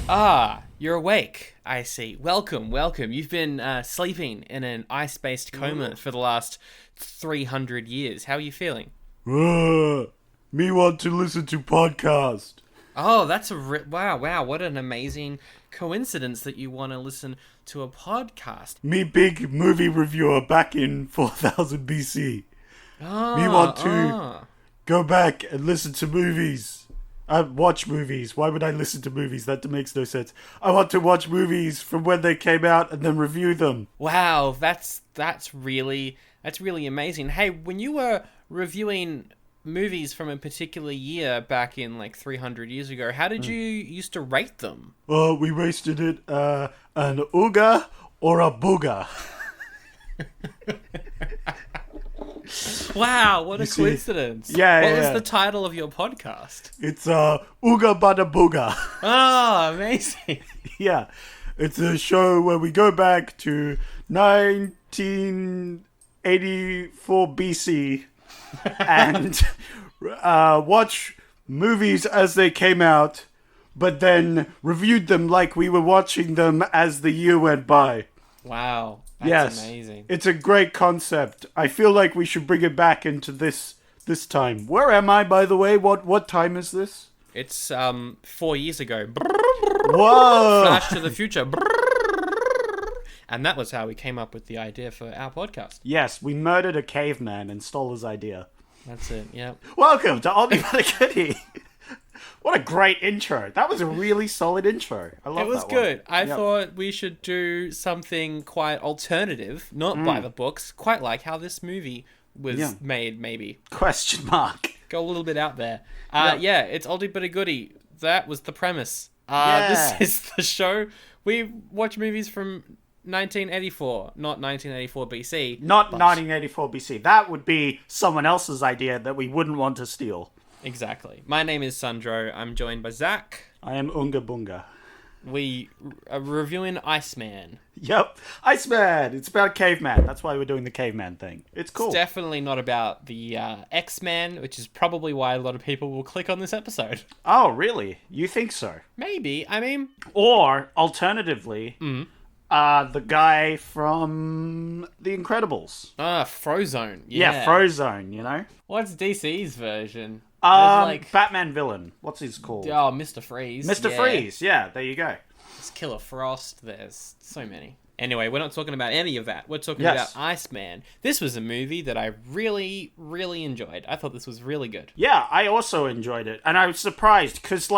Ah, you're awake. I see. Welcome. You've been sleeping in an ice-based coma for the last 300 years. How are you feeling? Me want to listen to podcast. Oh, that's wow, what an amazing coincidence that you want to listen to a podcast. Me big movie reviewer back in 4000 BC. Me want to go back and listen to movies. Watch movies. Why would I listen to movies? That makes no sense. I want to watch movies from when they came out and then review them. Wow, that's really amazing. Hey, when you were reviewing movies from a particular year back in like 300 years ago, how did you used to rate them? We rated it an ooga or a booga. Wow, what a coincidence. Yeah, What was the title of your podcast? It's Ooga Bada Booga. Oh, amazing. Yeah, it's a show where we go back to 1984 BC and watch movies as they came out, but then reviewed them like we were watching them as the year went by. Wow. That's amazing. It's a great concept. I feel like we should bring it back into this time. Where am I, by the way? What time is this? It's 4 years ago. Whoa! Flash to the future. And that was how we came up with the idea for our podcast. Yes, we murdered a caveman and stole his idea. That's it, yeah. Welcome to Oldie but Goodie. What a great intro. That was a really solid intro. I love that. It was one. good. I thought we should do something quite alternative, not by the books, quite like how this movie was made, maybe. Question mark. Go a little bit out there. Yeah, it's Oldie but a Goodie. That was the premise. This is the show. We watch movies from 1984, not 1984 BC. Not 1984 BC. That would be someone else's idea that we wouldn't want to steal. Exactly. My name is Sandro. I'm joined by Zach. I am Unga Bunga. We are reviewing Iceman. Yep. Iceman. It's about caveman. That's why we're doing the caveman thing. It's cool. It's definitely not about the X-Man, which is probably why a lot of people will click on this episode. Oh, really? You think so? Maybe. I mean... Or, alternatively, the guy from The Incredibles. Frozone. Yeah, Frozone, you know? What's DC's version? Batman villain. What's his called? Oh, Mr. Freeze. Mr. Freeze, yeah, there you go. There's Killer Frost, there's so many. Anyway, we're not talking about any of that. We're talking about Iceman. This was a movie that I really, really enjoyed. I thought this was really good. Yeah, I also enjoyed it. And I was surprised, because,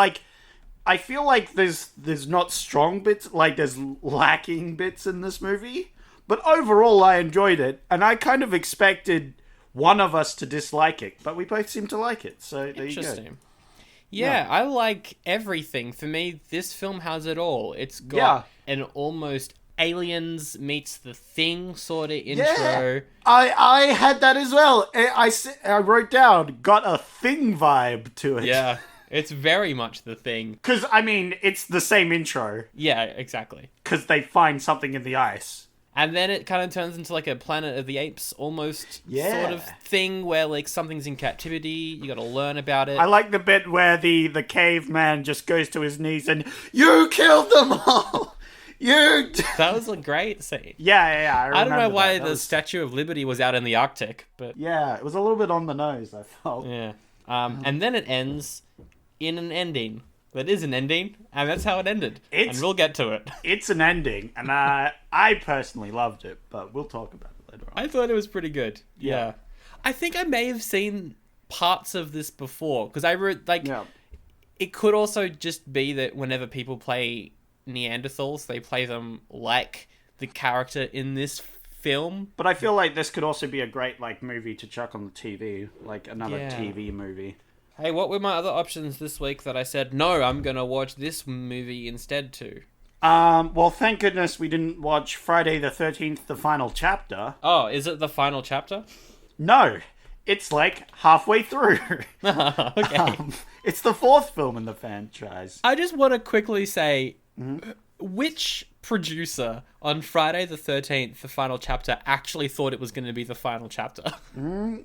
I feel like there's not strong bits, there's lacking bits in this movie. But overall, I enjoyed it. And I kind of expected one of us to dislike it, but we both seem to like it, so there you go. Interesting. Yeah, I like everything. For me, this film has it all. It's got an almost Aliens meets The Thing sort of intro. Yeah, I had that as well. I wrote down, got a Thing vibe to it. Yeah, it's very much The Thing. Because, I mean, it's the same intro. Yeah, exactly. Because they find something in the ice. And then it kind of turns into like a Planet of the Apes almost sort of thing where like something's in captivity, you gotta learn about it. I like the bit where the caveman just goes to his knees and, you killed them all! That was a great scene. Yeah, I don't know why the Statue of Liberty was out in the Arctic, but... Yeah, it was a little bit on the nose, I felt. Yeah. And then it ends in an ending. That is an ending, and that's how it ended. And we'll get to it. It's an ending, and I personally loved it, but we'll talk about it later on. I thought it was pretty good. Yeah. I think I may have seen parts of this before, because I wrote, it could also just be that whenever people play Neanderthals, they play them like the character in this film. But I feel like this could also be a great, movie to chuck on the TV, another TV movie. Hey, what were my other options this week that I said, no, I'm going to watch this movie instead to? Well, thank goodness we didn't watch Friday the 13th, the final chapter. Oh, is it the final chapter? No, it's halfway through. Okay. It's the fourth film in the franchise. I just want to quickly say, which producer on Friday the 13th, the final chapter, actually thought it was going to be the final chapter? Mm-hmm.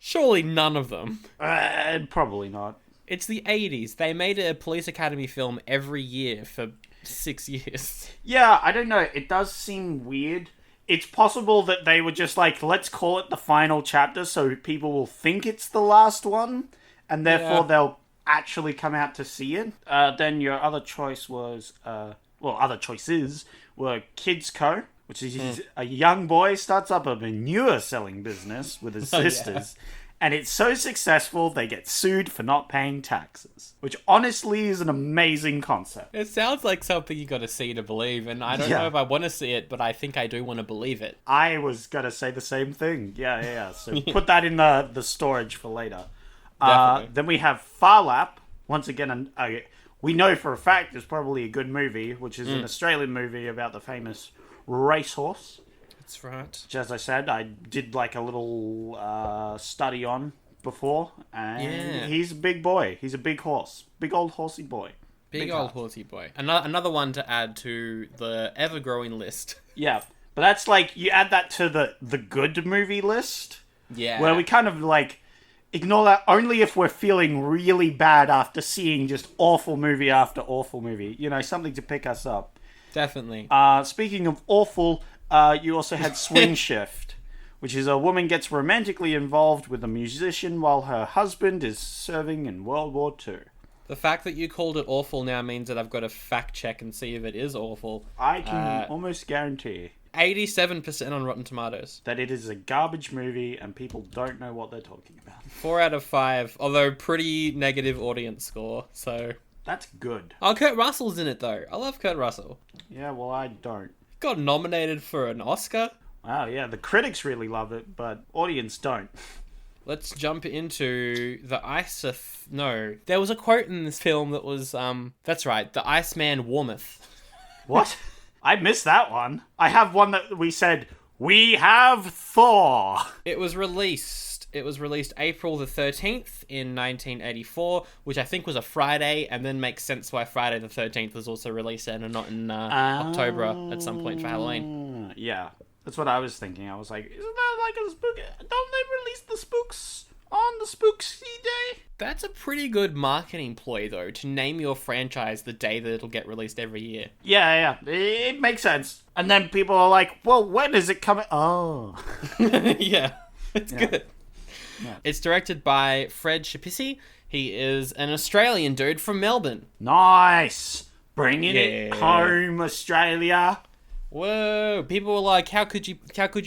Surely none of them. Probably not. It's the 80s. They made a police academy film every year for 6 years. Yeah, I don't know. It does seem weird. It's possible that they were just like, let's call it the final chapter so people will think it's the last one, and therefore they'll actually come out to see it. Then your other choice was, other choices were Kids Co., which is a young boy starts up a manure selling business with his sisters. And it's so successful, they get sued for not paying taxes. Which honestly is an amazing concept. It sounds like something you gotta see to believe, and I don't know if I want to see it, but I think I do want to believe it. I was gonna say the same thing. Yeah. So put that in the storage for later. Then we have Far Lap. Once again, we know for a fact it's probably a good movie, which is an Australian movie about the famous racehorse. That's right. Which, as I said, I did like a little study on before, and he's a big boy. He's a big horse. Big old horsey boy. Big old horsey boy. Another one to add to the ever-growing list. Yeah, but that's like, you add that to the good movie list. Yeah. Where we kind of like ignore that only if we're feeling really bad after seeing just awful movie after awful movie. You know, something to pick us up. Definitely. Speaking of awful... you also had Swing Shift, which is a woman gets romantically involved with a musician while her husband is serving in World War II. The fact that you called it awful now means that I've got to fact check and see if it is awful. I can almost guarantee 87% on Rotten Tomatoes. that it is a garbage movie and people don't know what they're talking about. 4 out of 5, although pretty negative audience score, so... That's good. Oh, Kurt Russell's in it, though. I love Kurt Russell. Yeah, well, I don't. Got nominated for an Oscar. Wow, yeah, the critics really love it, but audience don't. Let's jump into the No, there was a quote in this film that was, that's right, the Iceman warmeth. What? I missed that one. I have one that we said, we have Thaw. It was released April the 13th in 1984, which I think was a Friday, and then makes sense why Friday the 13th was also released and not in October at some point for Halloween. Yeah, that's what I was thinking. I was like, isn't that like a spook? Don't they release the spooks on the Spooksy Day? That's a pretty good marketing ploy, though, to name your franchise the day that it'll get released every year. Yeah, it makes sense. And then people are like, well, when is it coming? Oh. Yeah, it's good. Yeah. It's directed by Fred Schapisi. He is an Australian dude from Melbourne. Nice. Bringing it home, Australia. Whoa. People were like, how could you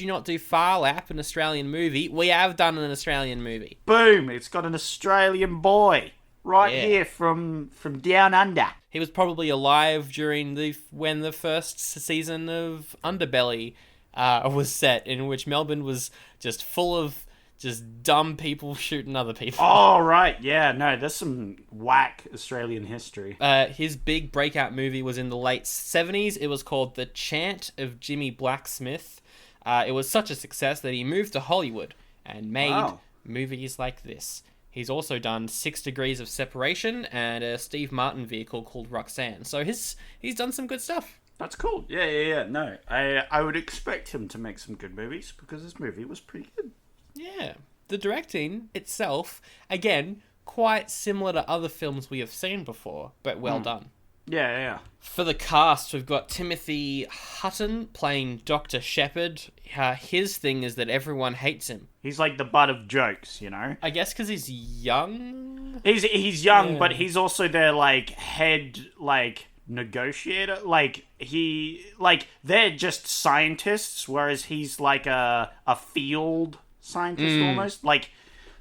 not do Far Lap, an Australian movie? We have done an Australian movie. Boom. It's got an Australian boy here from down under. He was probably alive during when the first season of Underbelly was set, in which Melbourne was just full of just dumb people shooting other people. Oh, right. Yeah, no, there's some whack Australian history. His big breakout movie was in the late 70s. It was called The Chant of Jimmy Blacksmith. It was such a success that he moved to Hollywood and made movies like this. He's also done 6 Degrees of Separation and a Steve Martin vehicle called Roxanne. So he's done some good stuff. That's cool. Yeah. No, I would expect him to make some good movies because this movie was pretty good. Yeah. The directing itself, again, quite similar to other films we have seen before, but well done. Yeah. For the cast, we've got Timothy Hutton playing Dr. Shepard. His thing is that everyone hates him. He's like the butt of jokes, you know? I guess because he's young? He's young, but he's also their, like, head, like, negotiator. Like, they're just scientists, whereas he's like a field scientist almost. Like,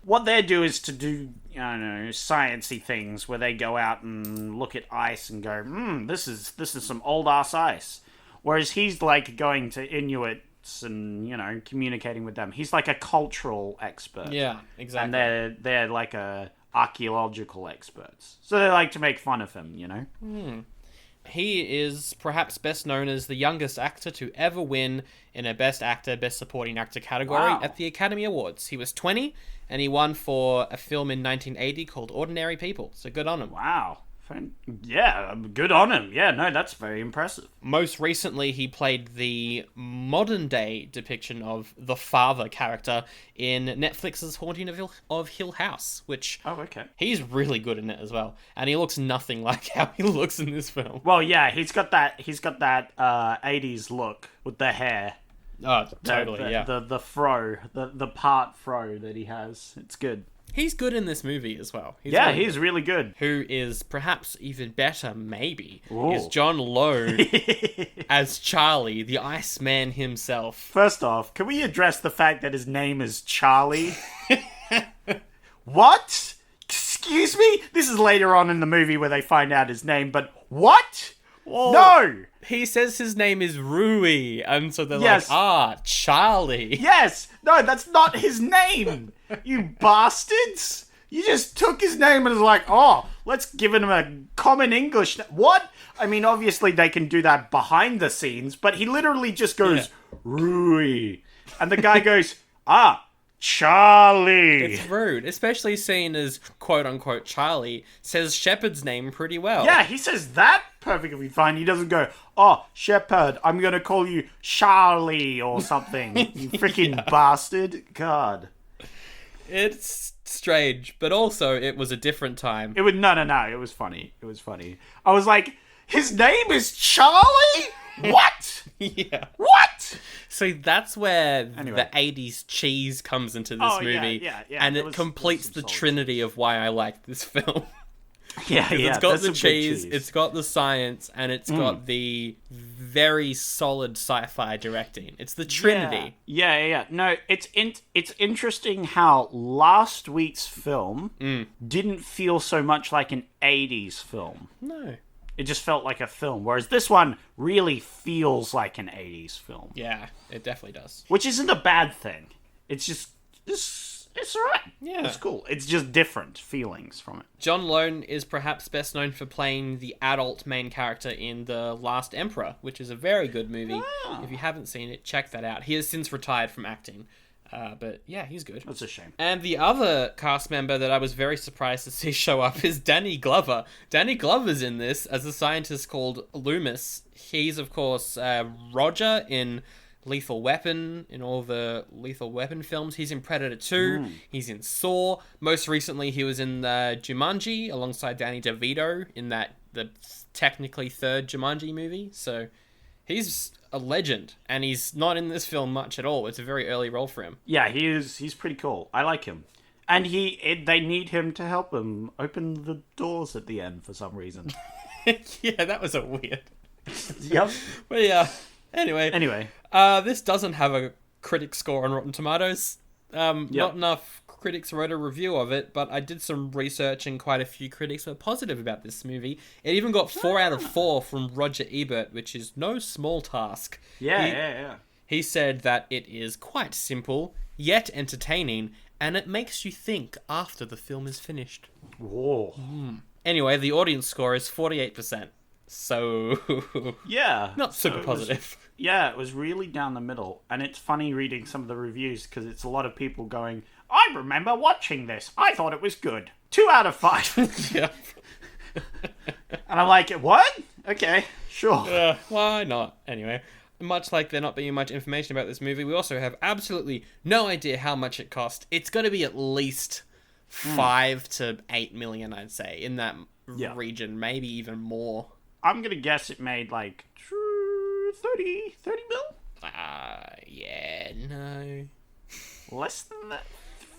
what they do is to do, I don't know, sciencey things where they go out and look at ice and go, this is some old ass ice. Whereas he's like going to Inuits and, you know, communicating with them. He's like a cultural expert. Yeah, exactly. And they're like archaeological experts. So they like to make fun of him, you know? He is perhaps best known as the youngest actor to ever win in a Best Actor, Best Supporting Actor category at the Academy Awards. He was 20, and he won for a film in 1980 called Ordinary People, so good on him. Wow. Yeah, good on him. Yeah, no, that's very impressive. Most recently, he played the modern-day depiction of the father character in Netflix's Haunting of Hill House, which he's really good in it as well, and he looks nothing like how he looks in this film. Well, yeah, he's got that 80s look with the hair. Oh, totally, yeah. The fro, the part fro that he has. It's good. He's good in this movie as well. He's really good. Who is perhaps even better, maybe, is John Lone as Charlie, the Iceman himself. First off, can we address the fact that his name is Charlie? What? Excuse me? This is later on in the movie where they find out his name, but what? Whoa. No! He says his name is Rui, and so they're like, Charlie. Yes! No, that's not his name! You bastards! You just took his name and was like, let's give him a common English... What? I mean, obviously they can do that behind the scenes, but he literally just goes, Rui. And the guy goes, Charlie. It's rude, especially seen as quote-unquote Charlie says Shepard's name pretty well. Yeah, he says that perfectly fine. He doesn't go, Shepard, I'm going to call you Charlie or something. You freaking bastard. God. It's strange, but also it was a different time. No, it was funny. It was funny. I was like, his name is Charlie? What? Yeah. What? So that's where the 80s cheese comes into this movie. Yeah. And it completes the trinity of why I like this film. It's got the cheese, it's got the science, and it's got the very solid sci-fi directing. It's the trinity. Yeah. No, it's interesting how last week's film didn't feel so much like an 80s film. No. It just felt like a film, whereas this one really feels like an 80s film. Yeah, it definitely does. Which isn't a bad thing. It's just... It's alright. Yeah. It's cool. It's just different feelings from it. John Lone is perhaps best known for playing the adult main character in The Last Emperor, which is a very good movie. Ah. If you haven't seen it, check that out. He has since retired from acting. But yeah, he's good. That's a shame. And the other cast member that I was very surprised to see show up is Danny Glover. Danny Glover's in this as a scientist called Loomis. He's, of course, Roger in Lethal Weapon, in all the Lethal Weapon films. He's in Predator 2. He's in Saw. Most recently, he was in Jumanji alongside Danny DeVito in the technically third Jumanji movie. So he's a legend, and he's not in this film much at all. It's a very early role for him. Yeah, he's pretty cool. I like him. And they need him to help him open the doors at the end for some reason. Yeah, that was a weird... Yep. But yeah, anyway. This doesn't have a critic score on Rotten Tomatoes. Not enough critics wrote a review of it, but I did some research and quite a few critics were positive about this movie. It even got 4 out of 4 from Roger Ebert, which is no small task. Yeah. He said that it is quite simple, yet entertaining, and it makes you think after the film is finished. Whoa. Anyway, the audience score is 48%. So... yeah. Not super positive. It was really down the middle. And it's funny reading some of the reviews because it's a lot of people going, I remember watching this. I thought it was good. 2 out of 5. Yeah. And I'm like, what? Okay, sure. Why not? Anyway, much like there not being much information about this movie, we also have absolutely no idea how much it cost. It's going to be at least 5 to 8 million, I'd say, in that region. Maybe even more. I'm going to guess it made like 30 mil? Yeah, no. Less than that?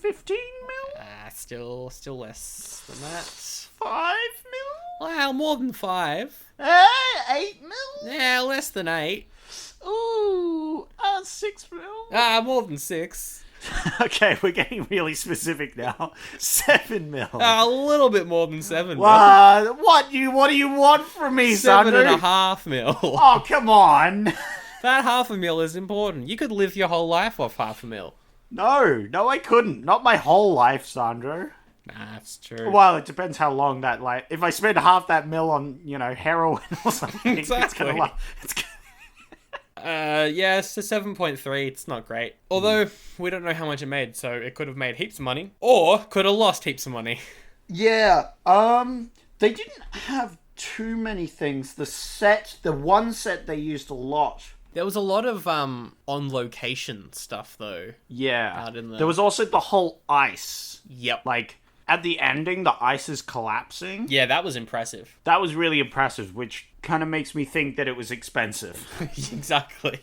15 mil? Still less than that. 5 mil? Well, more than 5. 8 mil? Yeah, less than 8. Ooh, 6 mil? More than 6. Okay, we're getting really specific now. 7 mil. A little bit more than 7 mil. What do you want from me, Sandro? 7.5 mil. Oh, come on. That $500,000 is important. You could live your whole life off $500,000. No, I couldn't. Not my whole life, Sandro. Nah, that's true. Well, it depends how long that, like, if I spend half that mil on, heroin or something, Exactly. it's gonna yeah, it's a 7.3. It's not great. Although, we don't know how much it made, so it could have made heaps of money, or could have lost heaps of money. Yeah, They didn't have too many things. The one set they used a lot. There was a lot of on-location stuff, though. Yeah. Out in There was also the whole ice. Yep. Like, at the ending, the ice is collapsing. Yeah, that was impressive. That was really impressive, which kind of makes me think that it was expensive. Exactly.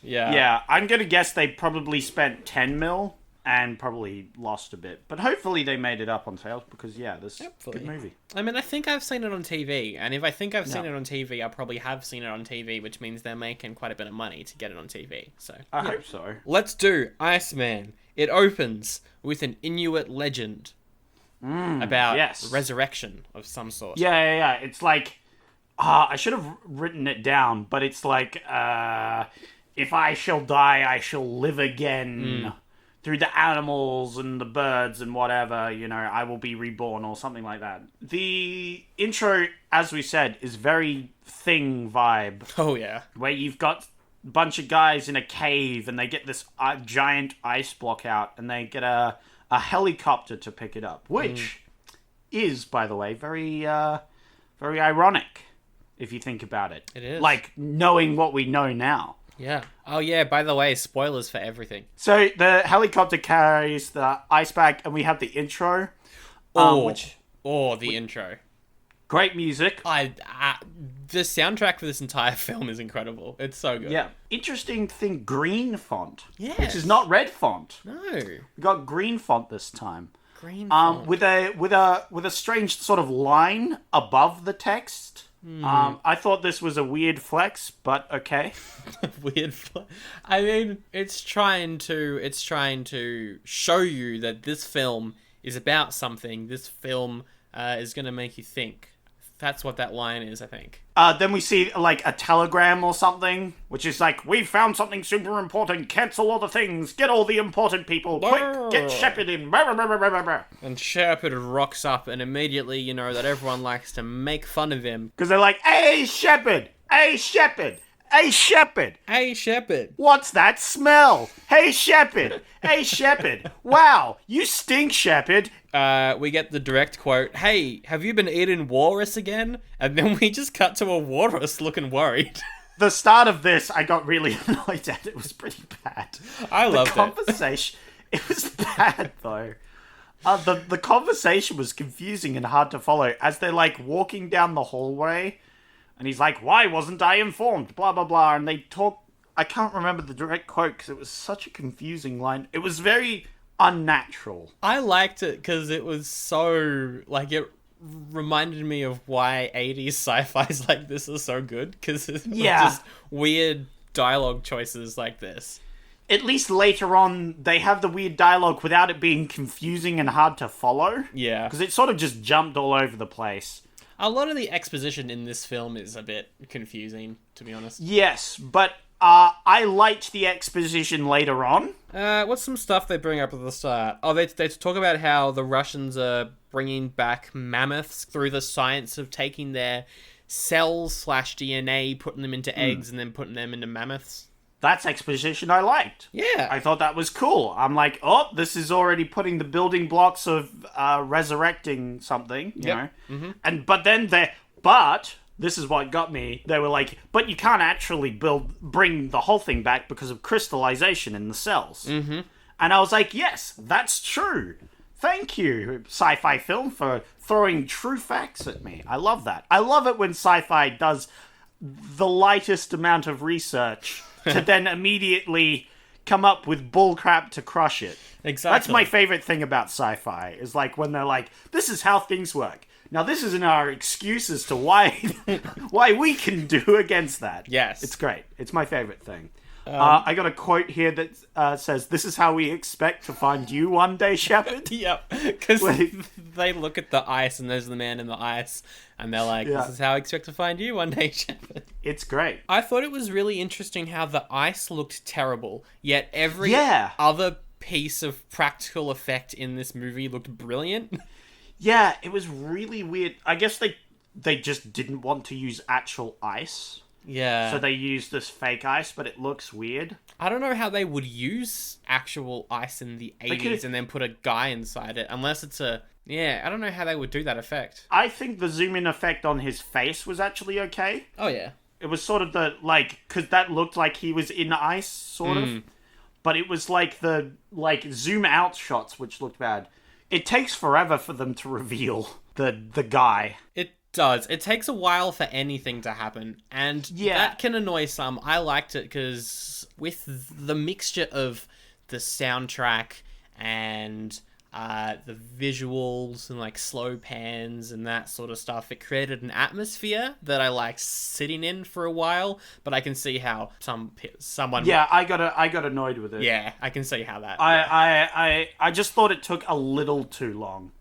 Yeah. Yeah, I'm going to guess they probably spent 10 mil and probably lost a bit. But hopefully they made it up on sales because, yeah, this is a good movie. I mean, I think I've seen it on TV, and if I think I've seen it on TV, I probably have seen it on TV, which means they're making quite a bit of money to get it on TV. So I hope so. Let's do Iceman. It opens with an Inuit legend about resurrection of some sort. Yeah. It's like, I should have written it down, but it's like, if I shall die, I shall live again. Through the animals and the birds and whatever, I will be reborn or something like that. The intro, as we said, is very Thing vibe. Oh, yeah. Where you've got a bunch of guys in a cave and they get this giant ice block out and they get a helicopter to pick it up, which is, by the way, very ironic if you think about it. It is. Like, knowing what we know now. Yeah. Oh, yeah, by the way, spoilers for everything. So, the helicopter carries the ice bag, and we have the intro. The intro. Great music. The soundtrack for this entire film is incredible. It's so good. Yeah. Interesting thing, green font. Yes. Which is not red font. No. We got green font this time. Green font. With a strange sort of line above the text. I thought this was a weird flex, but okay. Weird flex. I mean, it's trying to show you that this film is about something. This film is going to make you think. That's what that line is, I think. Then we see, like, a telegram or something, which is like, we've found something super important, cancel all the things, get all the important people, quick, get Shepard in. And Shepard rocks up, and immediately you know that everyone likes to make fun of him. Because they're like, hey, Shepard! Hey, Shepard! Hey, Shepard! Hey, Shepard! What's that smell? Hey, Shepard! Hey, Shepard! Wow, you stink, Shepard! We get the direct quote, hey, have you been eating walrus again? And then we just cut to a walrus looking worried. The start of this, I got really annoyed at. It was pretty bad. I loved it. The conversation, it was bad, though. The conversation was confusing and hard to follow as they're, like, walking down the hallway. And he's like, why wasn't I informed? Blah, blah, blah. And they talk... I can't remember the direct quote because it was such a confusing line. It was very unnatural. I liked it because it was so... Like, it reminded me of why 80s sci-fis like this are so good. Because it's just weird dialogue choices like this. At least later on, they have the weird dialogue without it being confusing and hard to follow. Yeah. Because it sort of just jumped all over the place. A lot of the exposition in this film is a bit confusing, to be honest. Yes, but I liked the exposition later on. What's some stuff they bring up at the start? Oh, they talk about how the Russians are bringing back mammoths through the science of taking their cells/DNA, putting them into eggs, and then putting them into mammoths. That's exposition I liked. Yeah. I thought that was cool. I'm like, oh, this is already putting the building blocks of resurrecting something, you know? Mm-hmm. But this is what got me. They were like, but you can't actually bring the whole thing back because of crystallization in the cells. Mm-hmm. And I was like, yes, that's true. Thank you, sci-fi film, for throwing true facts at me. I love that. I love it when sci-fi does the lightest amount of research to then immediately come up with bullcrap to crush it. Exactly. That's my favorite thing about sci-fi, is like when they're like, this is how things work. Now, this isn't our excuse as to why we can do against that. Yes. It's great. It's my favorite thing. I got a quote here that says, this is how we expect to find you one day, Shepard. Yep. Because they look at the ice and there's the man in the ice and they're like, this is how I expect to find you one day, Shepard. It's great. I thought it was really interesting how the ice looked terrible, yet every other piece of practical effect in this movie looked brilliant. Yeah, it was really weird. I guess they just didn't want to use actual ice. Yeah. So they used this fake ice, but it looks weird. I don't know how they would use actual ice in the 80s and then put a guy inside it, unless it's a Yeah, I don't know how they would do that effect. I think the zoom in effect on his face was actually okay. Oh, yeah. It was sort of the, like, because that looked like he was in ice, sort of. But it was like the, like, zoom out shots, which looked bad. It takes forever for them to reveal the guy. It does. It takes a while for anything to happen, and that can annoy some. I liked it because with the mixture of the soundtrack and the visuals and like slow pans and that sort of stuff, it created an atmosphere that I like sitting in for a while. But I can see how someone I got annoyed with it. Yeah, I can see how that. I just thought it took a little too long.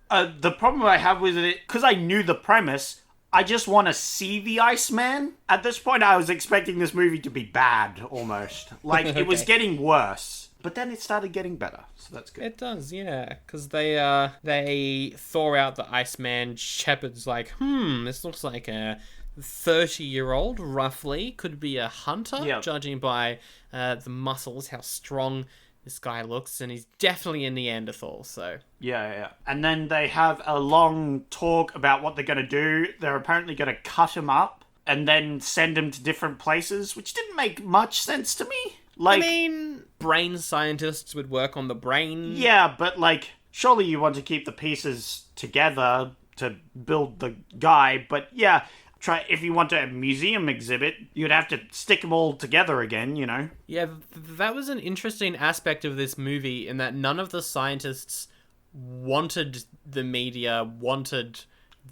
The problem I have with it, because I knew the premise, I just want to see the Iceman. At this point, I was expecting this movie to be bad, almost. Like, it was getting worse. But then it started getting better, so that's good. It does, yeah. Because they thaw out the Iceman. Shepard's like, this looks like a 30-year-old, roughly. Could be a hunter, judging by the muscles, how strong this guy looks, and he's definitely a Neanderthal, so... Yeah. And then they have a long talk about what they're going to do. They're apparently going to cut him up and then send him to different places, which didn't make much sense to me. Like, I mean, brain scientists would work on the brain. Yeah, but, like, surely you want to keep the pieces together to build the guy, but yeah... If you want a museum exhibit, you'd have to stick them all together again, you know? Yeah, that was an interesting aspect of this movie in that none of the scientists wanted the media, wanted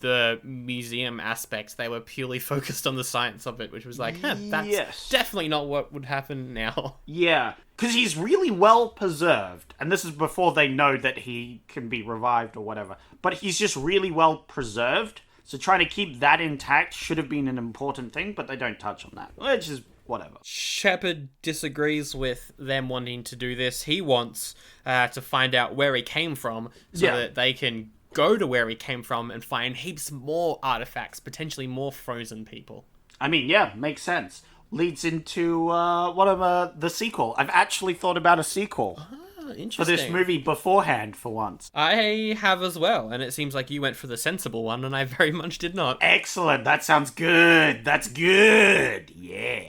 the museum aspects. They were purely focused on the science of it, which was like, that's definitely not what would happen now. Yeah, because he's really well preserved, and this is before they know that he can be revived or whatever, but he's just really well preserved. So trying to keep that intact should have been an important thing, but they don't touch on that, which is whatever. Shepard disagrees with them wanting to do this. He wants to find out where he came from so that they can go to where he came from and find heaps more artifacts, potentially more frozen people. I mean, yeah, makes sense. Leads into the sequel. I've actually thought about a sequel. Interesting. For this movie beforehand, for once. I have as well, and it seems like you went for the sensible one, and I very much did not. Excellent. That sounds good. That's good. Yeah.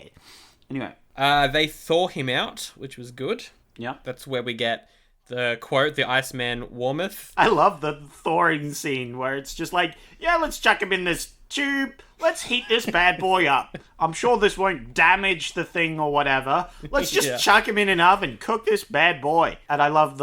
Anyway. They thaw him out, which was good. Yeah. That's where we get the quote, the Iceman warmeth. I love the thawing scene where it's just like, yeah, let's chuck him in this tube. Let's heat this bad boy up. I'm sure this won't damage the thing or whatever. Let's just chuck him in an oven, cook this bad boy. And I love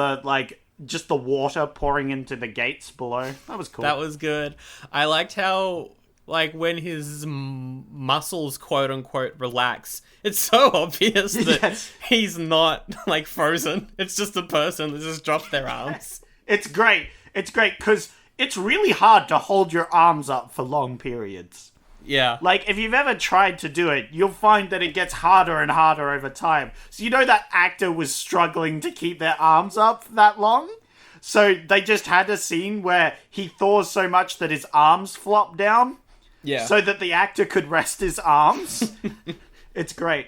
just the water pouring into the gates below. That was cool. That was good. I liked how, when his muscles, quote unquote, relax, it's so obvious that he's not, frozen. It's just a person that just drops their arms. It's great. It's great because it's really hard to hold your arms up for long periods. Yeah. If you've ever tried to do it, you'll find that it gets harder and harder over time. So that actor was struggling to keep their arms up that long? So they just had a scene where he thaws so much that his arms flop down. Yeah. So that the actor could rest his arms. It's great.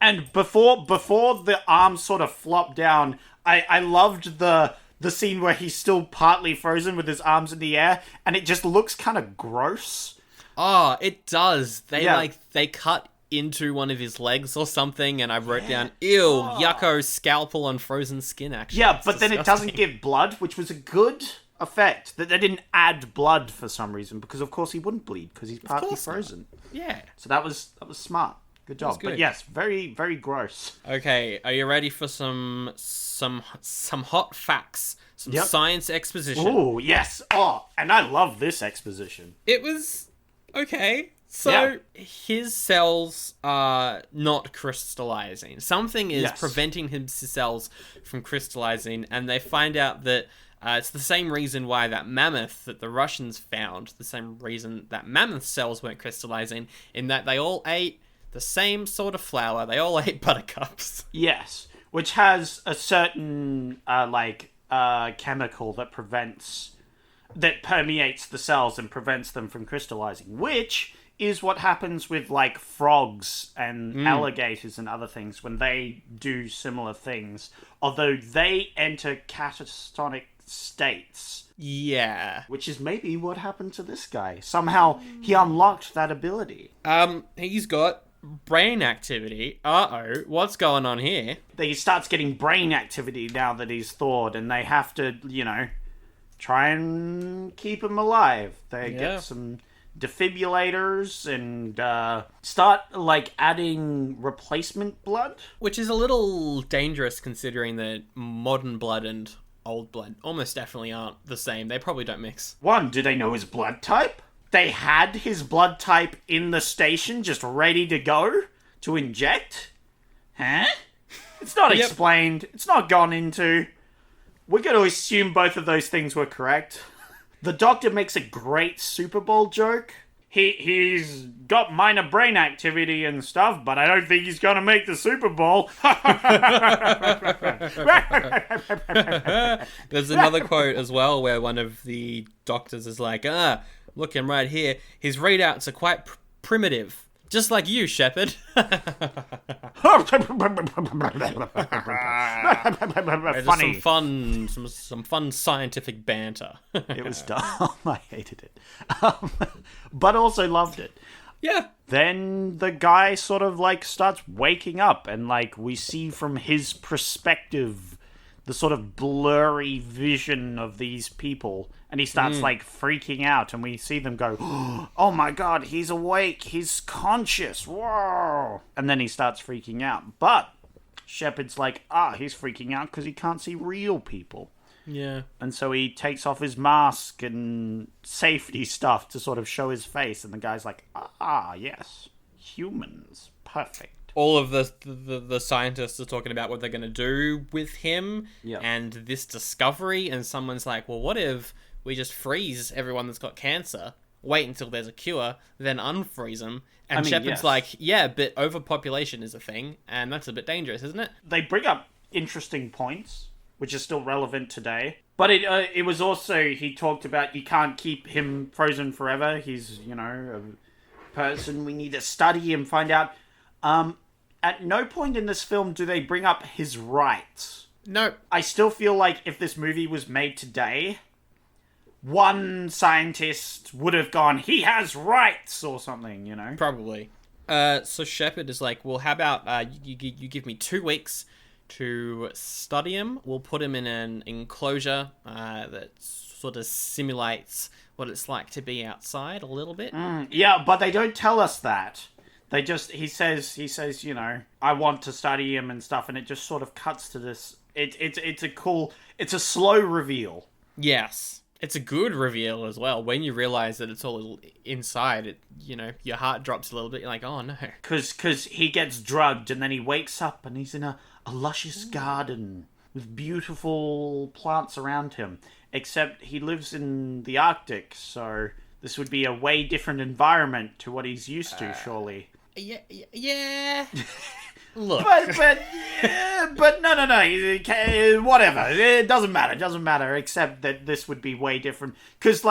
And before the arms sort of flop down, I loved the scene where he's still partly frozen with his arms in the air, and it just looks kind of gross. Oh, it does. They cut into one of his legs or something, and I wrote down, ew, yucko, scalpel on frozen skin, actually. Yeah, but then it doesn't give blood, which was a good effect. That they didn't add blood for some reason, because of course he wouldn't bleed, because he's partly frozen. Yeah. So that was smart. Good job. Good. But yes, very, very gross. Okay, are you ready for some hot facts? Some science exposition? Ooh, yes. Oh, and I love this exposition. It was... okay. So, his cells are not crystallizing. Something is preventing his cells from crystallizing, and they find out that it's the same reason why that mammoth that the Russians found, the same reason that mammoth cells weren't crystallizing, in that they all ate the same sort of flour. They all ate buttercups. Yes, which has a certain, chemical that permeates the cells and prevents them from crystallizing, which is what happens with, frogs and alligators and other things when they do similar things. Although they enter catatonic states. Yeah. Which is maybe what happened to this guy. Somehow he unlocked that ability. He's got brain activity. Uh-oh, what's going on here? He starts getting brain activity now that he's thawed, and they have to, try and keep him alive. They get some defibrillators and start, adding replacement blood. Which is a little dangerous considering that modern blood and old blood almost definitely aren't the same. They probably don't mix. One, do they know his blood type? They had his blood type in the station just ready to go to inject? Huh? It's not explained. It's not gone into. We're going to assume both of those things were correct. The doctor makes a great Super Bowl joke. He's got minor brain activity and stuff, but I don't think he's going to make the Super Bowl. There's another quote as well where one of the doctors is like, looking right here, his readouts are quite primitive. Just like you, Shepard. Funny. Some fun scientific banter. It was dumb. I hated it. But also loved it. Yeah. Then the guy sort of starts waking up and we see from his perspective the sort of blurry vision of these people. And he starts freaking out, and we see them go, oh my god, he's awake, he's conscious, whoa. And then he starts freaking out. But Shepard's like, he's freaking out because he can't see real people. Yeah. And so he takes off his mask and safety stuff to sort of show his face, and the guy's like, yes, humans, perfect. All of the scientists are talking about what they're going to do with him and this discovery, and someone's like, well, what if we just freeze everyone that's got cancer, wait until there's a cure, then unfreeze them? And Shepard's like, yeah, but overpopulation is a thing, and that's a bit dangerous, isn't it? They bring up interesting points, which is still relevant today. But it was also, he talked about you can't keep him frozen forever. He's, a person. We need to study him, find out. At no point in this film do they bring up his rights. No. I still feel like if this movie was made today, one scientist would have gone, he has rights, or something, Probably. So Shepard is like, well, how about you give me 2 weeks to study him. We'll put him in an enclosure that sort of simulates what it's like to be outside a little bit. Yeah, but they don't tell us that. They just, he says, I want to study him and stuff, and it just sort of cuts to this. It's a slow reveal. Yes. It's a good reveal as well. When you realize that it's all inside, your heart drops a little bit. You're like, oh no. Because he gets drugged, and then he wakes up, and he's in a luscious garden with beautiful plants around him. Except he lives in the Arctic, so this would be a way different environment to what he's used to, surely. Yeah. Look. But no. Whatever. It doesn't matter, except that this would be way different. Because,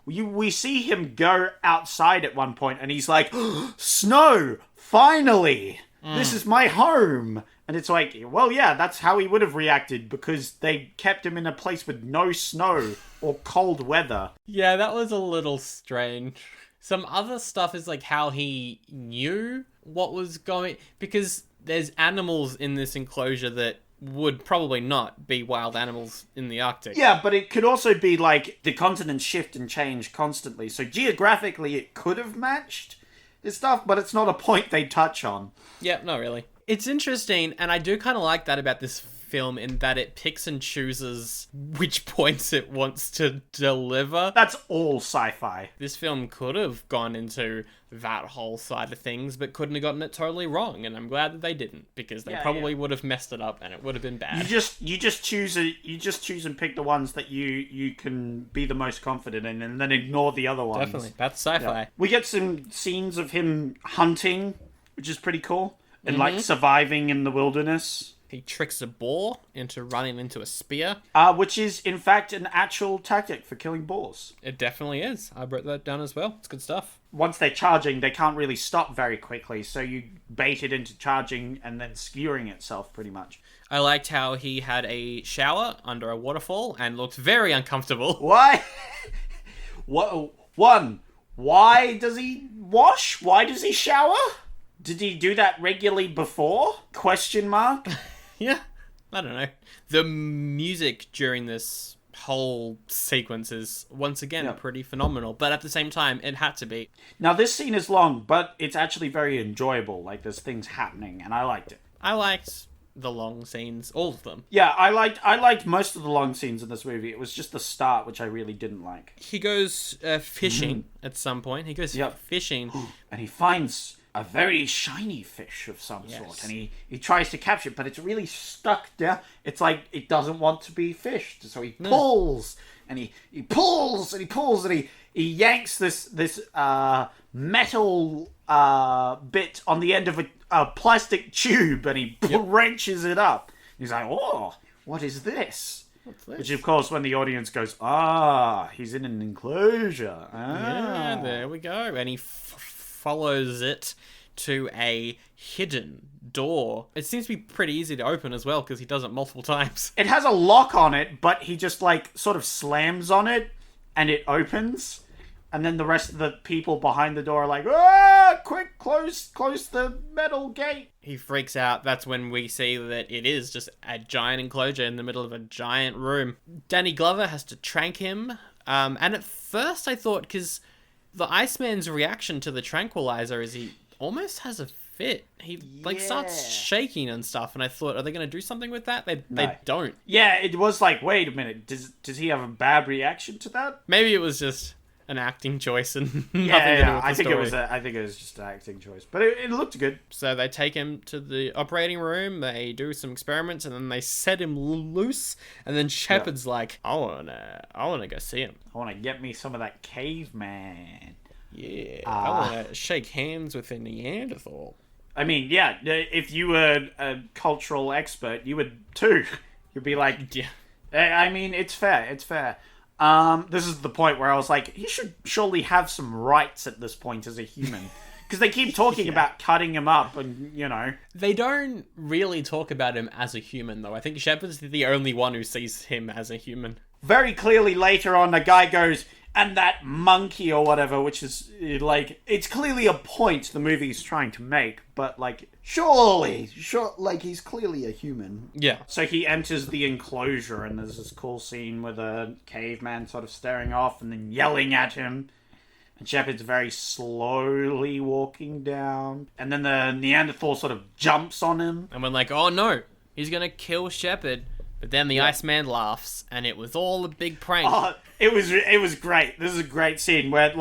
we see him go outside at one point, and he's like, snow! Finally! This is my home! And it's like, well, yeah, that's how he would have reacted, because they kept him in a place with no snow or cold weather. Yeah, that was a little strange. Some other stuff is how he knew what was going... Because there's animals in this enclosure that would probably not be wild animals in the Arctic. Yeah, but it could also be the continents shift and change constantly. So geographically, it could have matched this stuff, but it's not a point they touch on. Yeah, not really. It's interesting, and I do kind of like that about this film in that it picks and chooses which points it wants to deliver. That's all sci-fi. This film could have gone into that whole side of things, but couldn't have gotten it totally wrong, and I'm glad that they didn't, because they probably would have messed it up, and it would have been bad. You just choose and pick the ones that you can be the most confident in, and then ignore the other ones. Definitely, that's sci-fi. Yeah. We get some scenes of him hunting, which is pretty cool. And surviving in the wilderness. He tricks a boar into running into a spear. Which is, in fact, an actual tactic for killing boars. It definitely is. I wrote that down as well. It's good stuff. Once they're charging, they can't really stop very quickly, so you bait it into charging and then skewering itself, pretty much. I liked how he had a shower under a waterfall and looked very uncomfortable. Why? Why does he wash? Why does he shower? Did he do that regularly before? Question mark. Yeah, I don't know. The music during this whole sequence is, once again, pretty phenomenal. But at the same time, it had to be. Now, this scene is long, but it's actually very enjoyable. Like, there's things happening, and I liked it. I liked the long scenes, all of them. Yeah, I liked most of the long scenes in this movie. It was just the start which I really didn't like. He goes fishing at some point. He goes fishing. And he finds a very shiny fish of some sort. And he tries to capture it, but it's really stuck down. It's like it doesn't want to be fished. So he pulls, and he pulls, and he pulls, and he yanks this metal bit on the end of a plastic tube, and he wrenches it up. He's like, oh, what is this? What's this? Which, of course, when the audience goes, he's in an enclosure. Yeah, there we go. And he follows it to a hidden door. It seems to be pretty easy to open as well, because he does it multiple times. It has a lock on it, but he just, sort of slams on it, and it opens. And then the rest of the people behind the door are like, quick, close the metal gate. He freaks out. That's when we see that it is just a giant enclosure in the middle of a giant room. Danny Glover has to trank him. And at first I thought, because the Iceman's reaction to the tranquilizer is he almost has a fit. He starts shaking and stuff, and I thought, are they going to do something with that? They don't. Yeah, it was like, wait a minute, does he have a bad reaction to that? Maybe it was just an acting choice and nothing to do with the story. I think it was just an acting choice, but it looked good. So they take him to the operating room, they do some experiments, and then they set him loose, and then Shepard's like, I wanna go see him. I wanna get me some of that caveman. Yeah, I wanna shake hands with a Neanderthal. I mean, yeah, if you were a cultural expert, you would too. You'd be like, yeah. I mean, it's fair. This is the point where I was like, he should surely have some rights at this point as a human. Because they keep talking about cutting him up and, They don't really talk about him as a human, though. I think Shepard's the only one who sees him as a human. Very clearly later on, the guy goes, and that monkey or whatever, which is, it's clearly a point the movie's trying to make, but, surely, he's clearly a human. Yeah. So he enters the enclosure, and there's this cool scene with a caveman sort of staring off and then yelling at him. And Shepard's very slowly walking down. And then the Neanderthal sort of jumps on him. And we're like, oh no, he's gonna kill Shepard. But then the Iceman laughs, and it was all a big prank. Oh, it was great. This is a great scene where,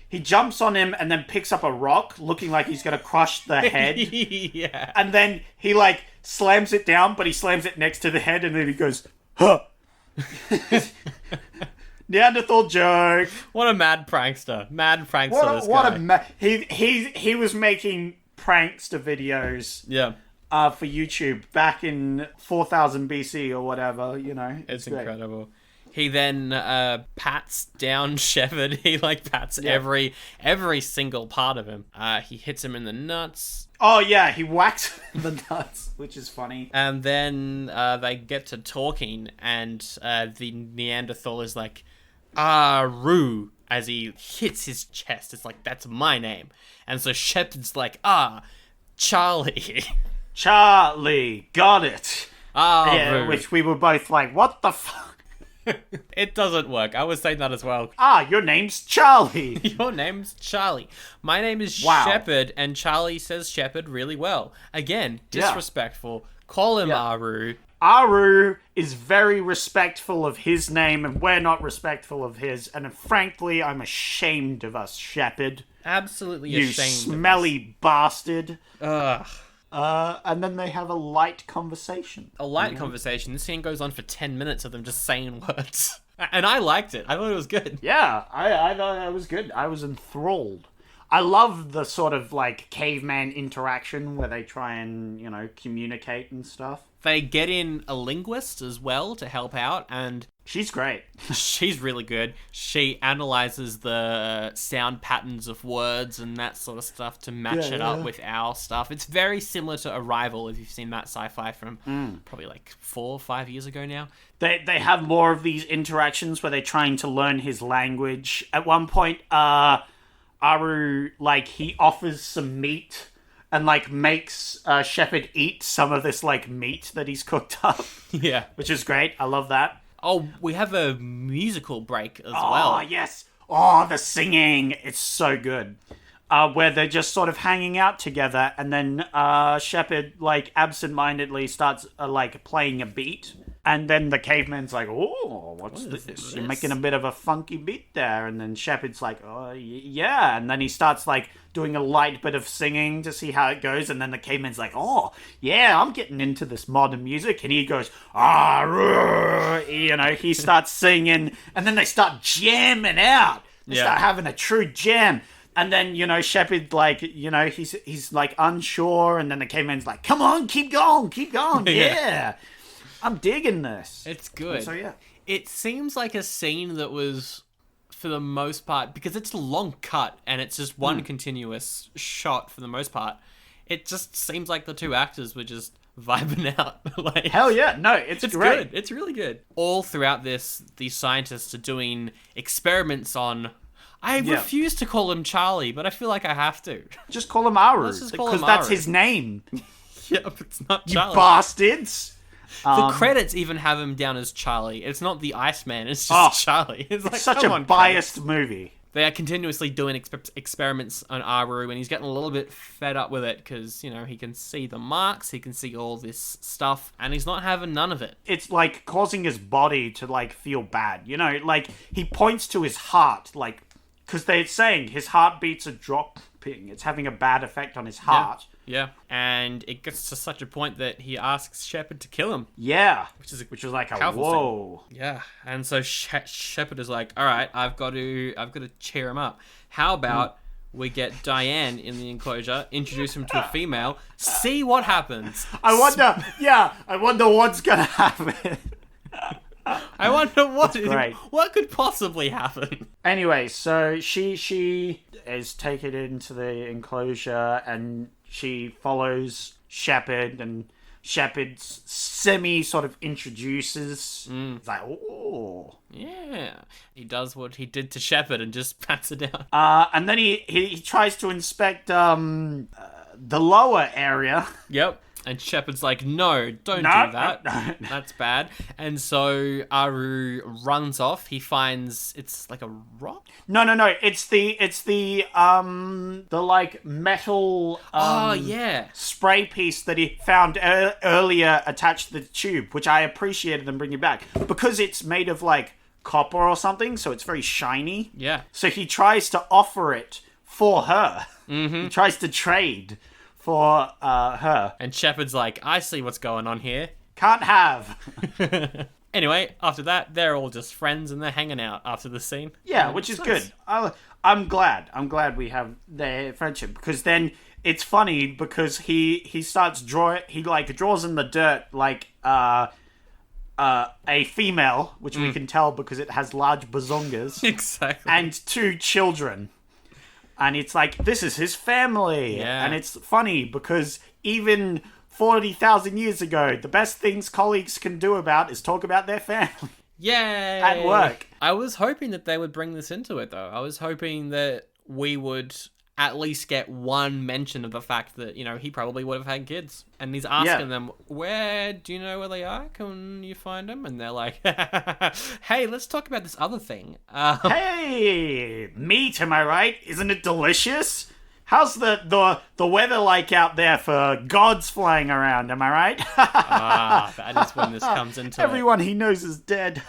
he jumps on him and then picks up a rock, looking like he's going to crush the head. Yeah. And then he, slams it down, but he slams it next to the head, and then he goes, huh. Neanderthal joke. What a mad prankster. Mad prankster, this guy. He was making prankster videos. Yeah. For YouTube back in 4000 BC or whatever, It's incredible. He then pats down Shepard. He pats every single part of him. He hits him in the nuts. Oh yeah, he whacks the nuts, which is funny. And then they get to talking, and the Neanderthal is like, Roo, as he hits his chest. It's like, that's my name. And so Shepard's like, Charlie. Charlie, got it. Roo. Which we were both like, what the fuck? It doesn't work. I was saying that as well. Your name's Charlie. Your name's Charlie. My name is Shepard, and Charlie says Shepard really well. Again, disrespectful. Call him Aru. Aru is very respectful of his name, and we're not respectful of his. And frankly, I'm ashamed of us, Shepard. Absolutely ashamed. You smelly bastard. Ugh. And then they have a light conversation. A light conversation. This scene goes on for 10 minutes of them just saying words. And I liked it. I thought it was good. Yeah, I thought it was good. I was enthralled. I love the sort of like caveman interaction where they try and, communicate and stuff. They get in a linguist as well to help out, and she's great. She's really good. She analyzes the sound patterns of words and that sort of stuff to match it up with our stuff. It's very similar to Arrival, if you've seen that sci-fi from probably like 4 or 5 years ago now. They have more of these interactions where they're trying to learn his language. At one point, Aru, he offers some meat and, makes Shepard eat some of this, meat that he's cooked up. Yeah. Which is great. I love that. Oh, we have a musical break as well. Oh, yes. Oh, the singing. It's so good. Where they're just sort of hanging out together, and then Shepard, absentmindedly starts, playing a beat. And then the caveman's like, oh, what's this? You're making a bit of a funky beat there. And then Shepard's like, oh, yeah. And then he starts, doing a light bit of singing to see how it goes. And then the caveman's like, oh, yeah, I'm getting into this modern music. And he goes, he starts singing. And then they start jamming out. They start having a true jam. And then, Shepard, he's unsure. And then the caveman's like, come on, keep going. Yeah. I'm digging this. It's good. So, yeah. It seems like a scene that was, for the most part, because it's a long cut and it's just one continuous shot for the most part, it just seems like the two actors were just vibing out. Hell yeah. No, it's great. Good. It's really good. All throughout this, these scientists are doing experiments on... I refuse to call him Charlie, but I feel like I have to. Just call him Aru. Because that's his name. Yeah, but it's not Charlie. You bastards. The credits even have him down as Charlie. It's not the Iceman, it's just Charlie. It's such a biased movie. They are continuously doing experiments on Aru, and he's getting a little bit fed up with it because, he can see the marks, he can see all this stuff, and he's not having none of it. It's causing his body to feel bad. He points to his heart, because they're saying his heartbeats are dropping. It's having a bad effect on his heart. Yeah, and it gets to such a point that he asks Shepard to kill him. Yeah, which was like a whoa. Thing. Yeah, and so Shepard is like, all right, I've got to cheer him up. How about we get Diane in the enclosure, introduce him to a female, see what happens. I wonder what's gonna happen. I wonder what could possibly happen. Anyway, so she is taken into the enclosure and she follows Shepard, and Shepard semi sort of introduces. It's like, oh. Yeah. He does what he did to Shepard and just pats it down. And then he tries to inspect the lower area. Yep. And Shepard's like, no, don't do that. No. That's bad. And so Aru runs off. He finds it's like a rock. No. It's the metal spray piece that he found earlier attached to the tube, which I appreciated them bringing back because it's made of copper or something, so it's very shiny. Yeah. So he tries to offer it for her. Mm-hmm. He tries to trade for her. And Shepard's like, I see what's going on here. Can't have. Anyway, after that, they're all just friends and they're hanging out after the scene. Yeah, which is nice. Good. I'm glad. I'm glad we have their friendship, because then it's funny because he starts draws in the dirt a female, which we can tell because it has large bazongas. Exactly. And 2 children. And it's like, this is his family. Yeah. And it's funny because even 40,000 years ago, the best things colleagues can do is talk about their family. Yay! At work. I was hoping that they would bring this into it, though. I was hoping that we would at least get one mention of the fact that, he probably would have had kids. And he's asking them, do you know where they are? Can you find them? And they're like, hey, let's talk about this other thing. Hey, meat, am I right? Isn't it delicious? How's the the weather like out there for gods flying around? Am I right? That is when this comes into Everyone he knows is dead.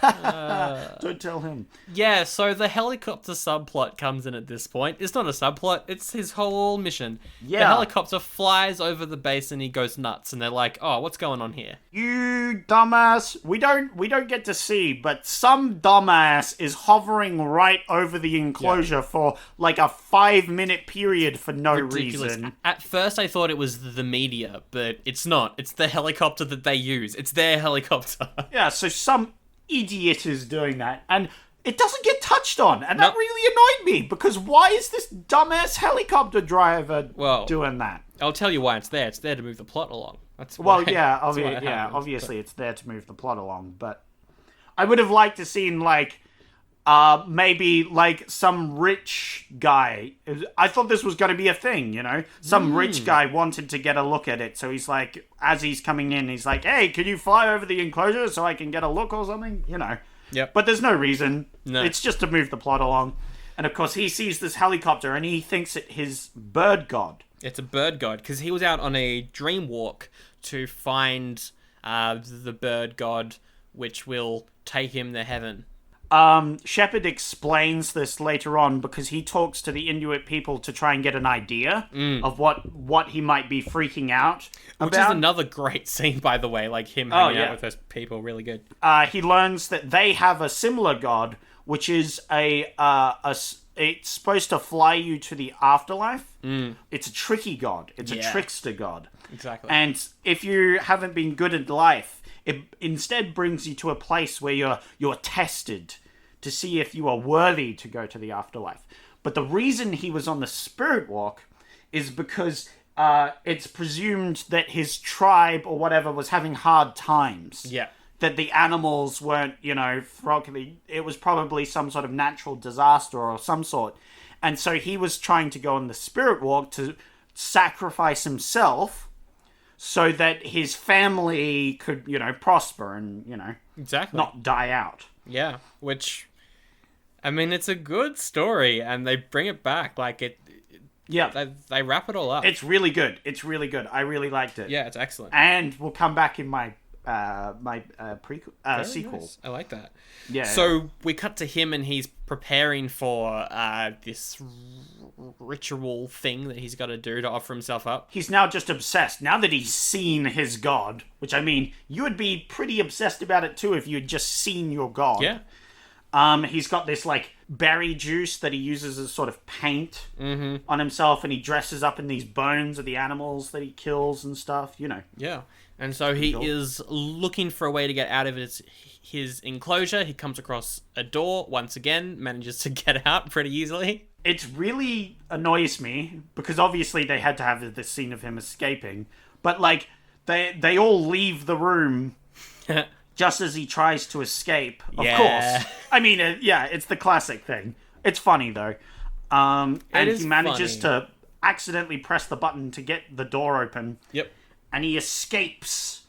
Don't tell him. Yeah, so the helicopter subplot comes in at this point. It's not a subplot, it's his whole mission. Yeah. The helicopter flies over the base and he goes nuts, and they're like, oh, what's going on here? You dumbass. We don't get to see, but some dumbass is hovering right over the enclosure for like a 5-minute period for no reason. At first I thought it was the media, but it's not. It's the helicopter that they use. It's their helicopter. Yeah, so some idiot is doing that, and it doesn't get touched on, and that really annoyed me, because why is this dumbass helicopter driver doing that? I'll tell you why it's there. It's there to move the plot along. That's why, obviously it's there to move the plot along, but I would have liked to seen, like, maybe, like, some rich guy. I thought this was going to be a thing, you know? Some rich guy wanted to get a look at it, so he's like, as he's coming in, he's like, hey, can you fly over the enclosure so I can get a look or something? You know? Yep. But there's no reason. No. It's just to move the plot along. And, of course, he sees this helicopter, and he thinks it his bird god. It's a bird god, because he was out on a dream walk to find the bird god, which will take him to heaven. Shepard explains this later on because he talks to the Inuit people to try and get an idea of what he might be freaking out about. Which is another great scene, by the way, like him hanging out with those people, really good. He learns that they have a similar god, which is it's supposed to fly you to the afterlife. It's a tricky god. It's a trickster god. Exactly. And if you haven't been good at life, it instead brings you to a place where you're tested to see if you are worthy to go to the afterlife. But the reason he was on the spirit walk is because it's presumed that his tribe or whatever was having hard times. Yeah. That the animals weren't, it was probably some sort of natural disaster or some sort. And so he was trying to go on the spirit walk to sacrifice himself so that his family could, prosper and, exactly, not die out. Yeah, which, I mean, it's a good story, and they bring it back. Like, they wrap it all up. It's really good. It's really good. I really liked it. Yeah, it's excellent. And we'll come back in my sequel. Nice. I like that. Yeah. So we cut to him, and he's preparing for this ritual thing that he's got to do to offer himself up. He's now just obsessed. Now that he's seen his god, which, I mean, you would be pretty obsessed about it too if you had just seen your god. Yeah. He's got this, like, berry juice that he uses as sort of paint on himself, and he dresses up in these bones of the animals that he kills and stuff, Yeah. And so he is looking for a way to get out of his enclosure. He comes across a door, once again, manages to get out pretty easily. It really annoys me, because obviously they had to have this scene of him escaping, but, like, they all leave the room just as he tries to escape, of course. I mean, it's the classic thing. It's funny, though. And he manages to accidentally press the button to get the door open. Yep. And he escapes,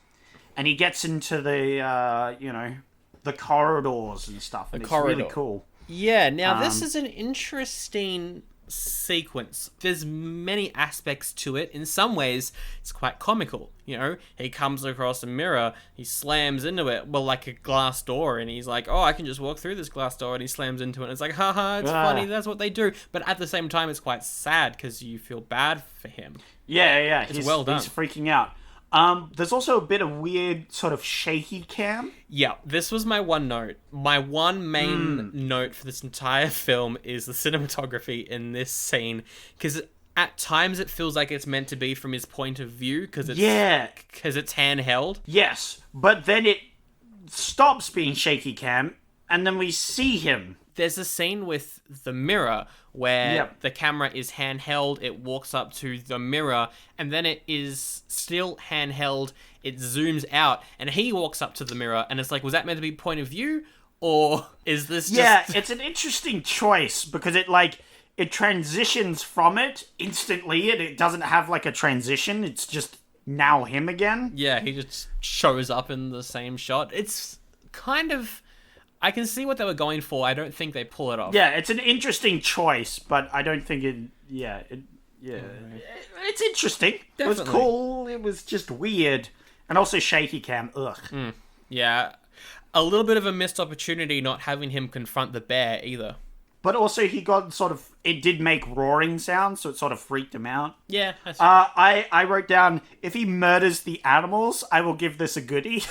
and he gets into the, the corridors and stuff, and it's really cool. Yeah, now this is an interesting sequence. There's many aspects to it. In some ways, it's quite comical. He comes across a mirror, he slams into it, like a glass door, and he's like, oh, I can just walk through this glass door, and he slams into it, and it's like, haha, it's funny, that's what they do. But at the same time, it's quite sad, because you feel bad for him. Yeah, it's well done. He's freaking out. There's also a bit of weird sort of shaky cam. Yeah, this was my one note. My one main note for this entire film is the cinematography in this scene, because at times it feels like it's meant to be from his point of view, because it's handheld. Yes, but then it stops being shaky cam, and then we see him. There's a scene with the mirror where the camera is handheld, it walks up to the mirror, and then it is still handheld, it zooms out, and he walks up to the mirror, and it's like, was that meant to be point of view? Or is this just... Yeah, it's an interesting choice, because it transitions from it instantly, and it doesn't have, like, a transition, it's just now him again. Yeah, he just shows up in the same shot. It's kind of... I can see what they were going for. I don't think they pull it off. Yeah, it's an interesting choice, but I don't think Yeah. It's interesting. Definitely. It was cool. It was just weird. And also shaky cam. Ugh. Yeah. A little bit of a missed opportunity not having him confront the bear either. But also he got sort of... It did make roaring sounds, so it sort of freaked him out. Yeah. That's I wrote down, if he murders the animals, I will give this a goodie.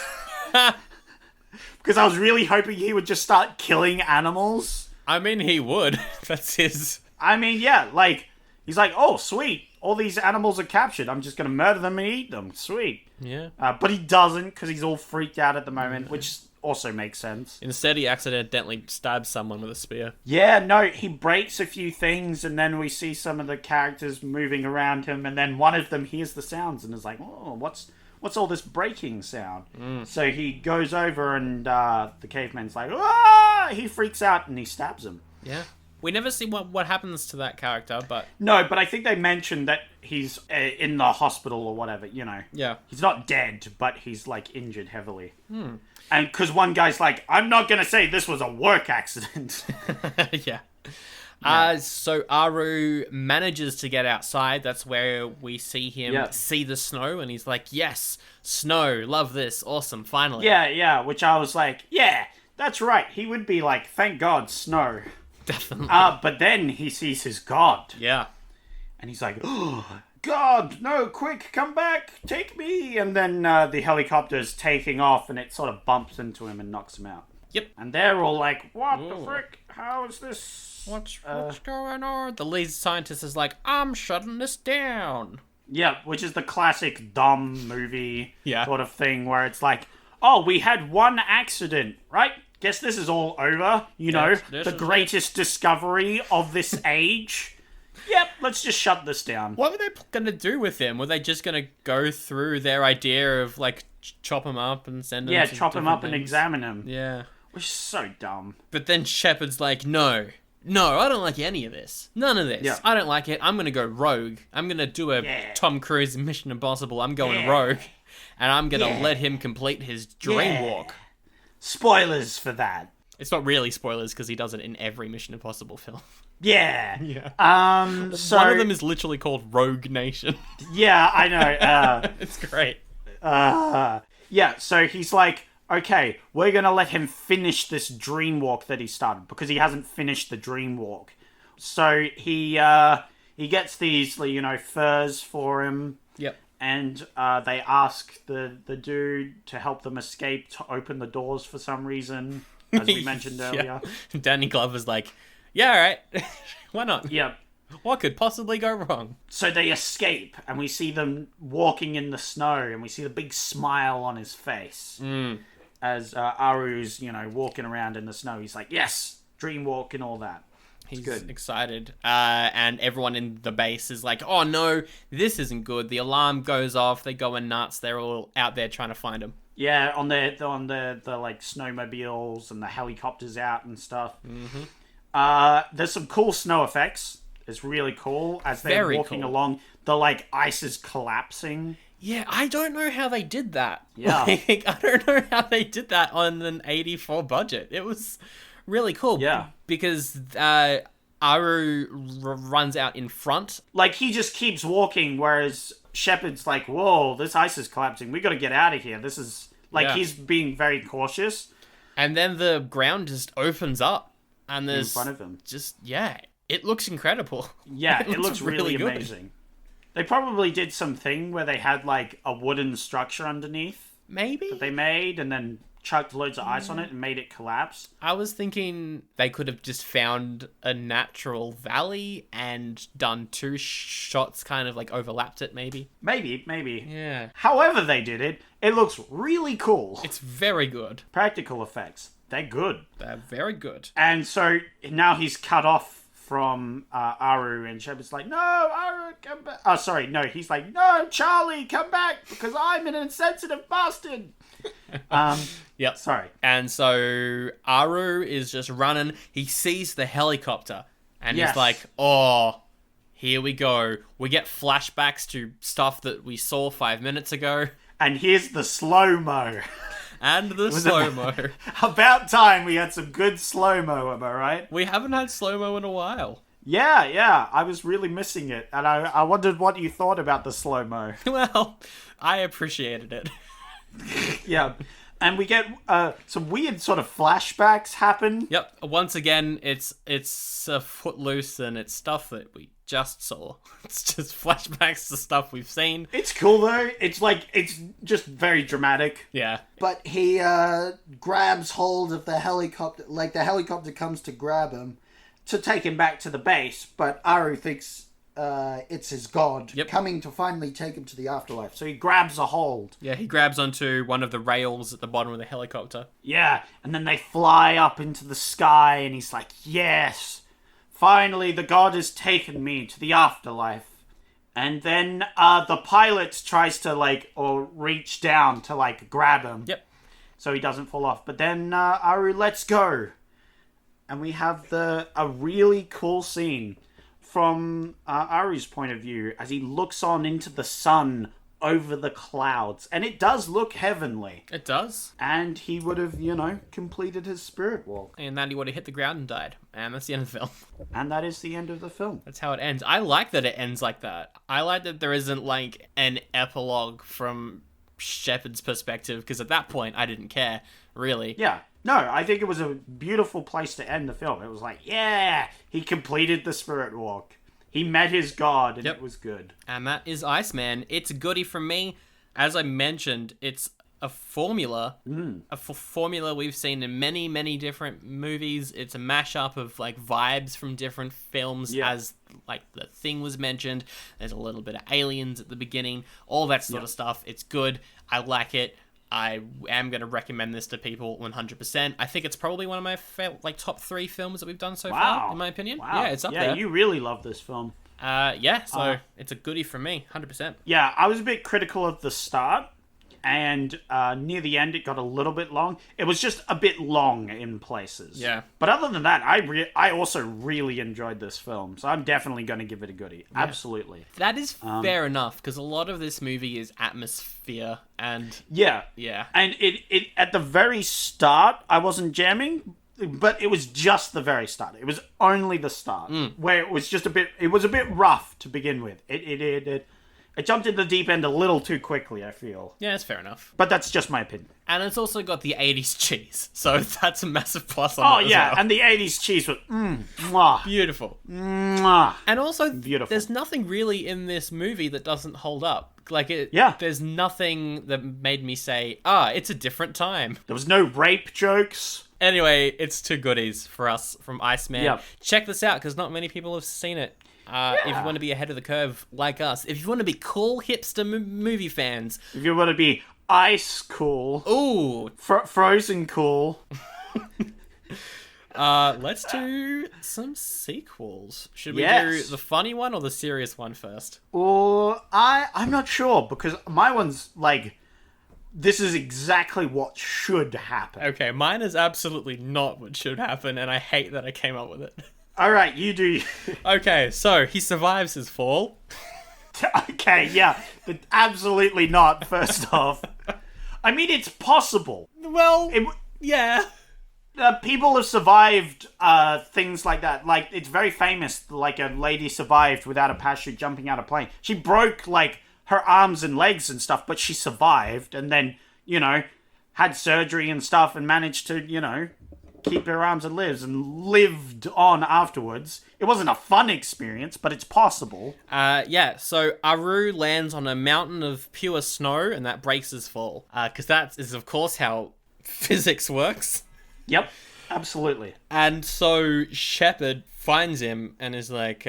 Because I was really hoping he would just start killing animals. I mean, he would. That's his... I mean, yeah, like... He's like, oh, sweet. All these animals are captured. I'm just going to murder them and eat them. Sweet. Yeah. But he doesn't, because he's all freaked out at the moment, which also makes sense. Instead, he accidentally stabs someone with a spear. Yeah, no, he breaks a few things, and then we see some of the characters moving around him, and then one of them hears the sounds and is like, oh, what's all this breaking sound? So he goes over, and the caveman's like, ah! He freaks out, and he stabs him. Yeah. We never see what happens to that character, but... No, but I think they mentioned that he's in the hospital or whatever, you know. Yeah. He's not dead, but he's, like, injured heavily. And because one guy's like, I'm not going to say this was a work accident. Yeah. So Aru manages to get outside. That's where we see him see the snow, and he's like, yes, snow, love this, awesome, finally. Yeah, which I was like, yeah, that's right. He would be like, thank God, snow. Definitely. But then he sees his god. Yeah. And he's like, oh, God, no, quick, come back, take me. And then the helicopter's taking off, and it sort of bumps into him and knocks him out. Yep. And they're all like, what the frick? How is this? What's going on? The lead scientist is like, I'm shutting this down. Yeah, which is the classic dumb movie sort of thing where it's like, oh, we had one accident, right? Guess this is all over, you know, the greatest discovery of this age. Yep, let's just shut this down. What were they going to do with him? Were they just going to go through their idea of, like, chop him up and send him to chop him up things? and examine him. Yeah. Which is so dumb. But then Shepard's like, no, I don't like any of this. None of this. Yeah. I don't like it. I'm going to go rogue. I'm going to do a Tom Cruise Mission Impossible. I'm going rogue. And I'm going to let him complete his dream walk. Spoilers for that. It's not really spoilers because he does it in every Mission Impossible film. Yeah. So one of them is literally called Rogue Nation. Yeah, I know. It's great. So he's like, okay, we're going to let him finish this dream walk that he started because he hasn't finished the dream walk. So he gets these, you know, furs for him. Yep. And they ask the dude to help them escape to open the doors for some reason, as we mentioned earlier. Danny Glover's like, yeah, all right. Why not? Yep. What could possibly go wrong? So they escape, and we see them walking in the snow, and we see the big smile on his face. As Aru's, you know, walking around in the snow. He's like, yes, dream walk and all that. He's good. Excited. And everyone in the base is like, oh no, this isn't good. The alarm goes off. They're going nuts. They're all out there trying to find him. Yeah, on the like snowmobiles and the helicopters out and stuff. There's some cool snow effects. It's really cool as they're walking along. The like ice is collapsing. Yeah, I don't know how they did that. Yeah, like, I don't know how they did that on an 84 budget. It was really cool. Yeah, because Aru runs out in front. Like he just keeps walking, whereas Shepard's like, "Whoa, this ice is collapsing. We got to get out of here." This is like he's being very cautious. And then the ground just opens up, and there's in front of him. It looks incredible. Yeah, it looks really amazing. They probably did something where they had like a wooden structure underneath. Maybe. That they made and then chucked loads of ice on it and made it collapse. I was thinking they could have just found a natural valley and done two shots, kind of like overlapped it, maybe. Maybe. Yeah. However they did it, it looks really cool. It's very good. Practical effects. They're good. They're very good. And so now he's cut off from Aru, and Shepard's like, no, Aru, come back. Oh, sorry, no, he's like, no, Charlie, come back, because I'm an insensitive bastard. Yep. Sorry. And so Aru is just running. He sees the helicopter, and he's like, oh, here we go. We get flashbacks to stuff that we saw 5 minutes ago. And here's the slow-mo. And the slow-mo. About time we had some good slow-mo, am I right? We haven't had slow-mo in a while. Yeah, I was really missing it, and I wondered what you thought about the slow-mo. Well, I appreciated it. Yeah, and we get some weird sort of flashbacks happen. Yep. Once again, it's Footloose, and it's stuff that we just saw. It's just flashbacks to stuff we've seen. It's cool though. It's just very dramatic. Yeah. But he grabs hold of the helicopter, like the helicopter comes to grab him. To take him back to the base, But Aru thinks it's his god Yep. coming to finally take him to the afterlife. so he grabs a hold. Yeah, he grabs onto one of the rails at the bottom of the helicopter. Yeah, and then they fly up into the sky, and he's like, yes, finally the god has taken me to the afterlife. And then the pilot tries to, or reach down to, grab him. Yep. So he doesn't fall off. But then Aru lets go. And we have a really cool scene from Aru's point of view as he looks on into the sun over the clouds. And it does look heavenly. It does. And he would have, completed his spirit walk. And then he would have hit the ground and died. And that's the end of the film. And that is the end of the film. That's how it ends. I like that it ends like that. I like that there isn't, an epilogue from Shepard's perspective, because at that point, I didn't care, really. Yeah. No, I think it was a beautiful place to end the film. It was like, yeah, he completed the spirit walk. He met his god, and Yep. it was good. And that is Iceman. It's a goodie from me. As I mentioned, it's a formula. A formula we've seen in many, many different movies. It's a mashup of, vibes from different films, Yeah. as, The Thing was mentioned. There's a little bit of aliens at the beginning. All that sort of stuff. It's good. I like it. I am going to recommend this to people 100%. I think it's probably one of my top 3 films that we've done so far, in my opinion. Wow. Yeah, it's up there. Yeah, you really love this film. So it's a goodie from me, 100%. Yeah, I was a bit critical of the start, and near the end it got a little bit long. It was just a bit long in places. Yeah. But other than that, I also really enjoyed this film, so I'm definitely going to give it a goodie. Yeah. Absolutely. That is fair enough, because a lot of this movie is atmosphere, and... Yeah. Yeah. And it at the very start, I wasn't jamming, but it was just the very start. It was only the start, where it was just it was a bit rough to begin with. It jumped in the deep end a little too quickly, I feel. Yeah, it's fair enough. But that's just my opinion. And it's also got the 80s cheese, so that's a massive plus on it as well. And the 80s cheese was mwah, Beautiful. mwah. And also, Beautiful. there's nothing really in this movie that doesn't hold up. There's nothing that made me say, it's a different time. There was no rape jokes. Anyway, it's 2 goodies for us from Iceman. Yep. Check this out, because not many people have seen it. If you want to be ahead of the curve like us, if you want to be cool hipster movie fans, If you want to be ice cool, ooh, frozen cool. let's do some sequels. Should we do the funny one or the serious one first? Or I'm not sure, because my one's this is exactly what should happen. Okay, mine is absolutely not what should happen, and I hate that I came up with it. All right, you do. Okay, so he survives his fall. Okay, yeah, but absolutely not. First off, I mean, it's possible. Well, yeah. People have survived things like that. It's very famous. A lady survived without a parachute jumping out of a plane. She broke her arms and legs and stuff, but she survived, and then had surgery and stuff, and managed to keep her arms and legs and lived on afterwards. It wasn't a fun experience, but it's possible. So Aru lands on a mountain of pure snow, and that breaks his fall. Because that is, of course, how physics works. Yep, absolutely. And so Shepard finds him and is like,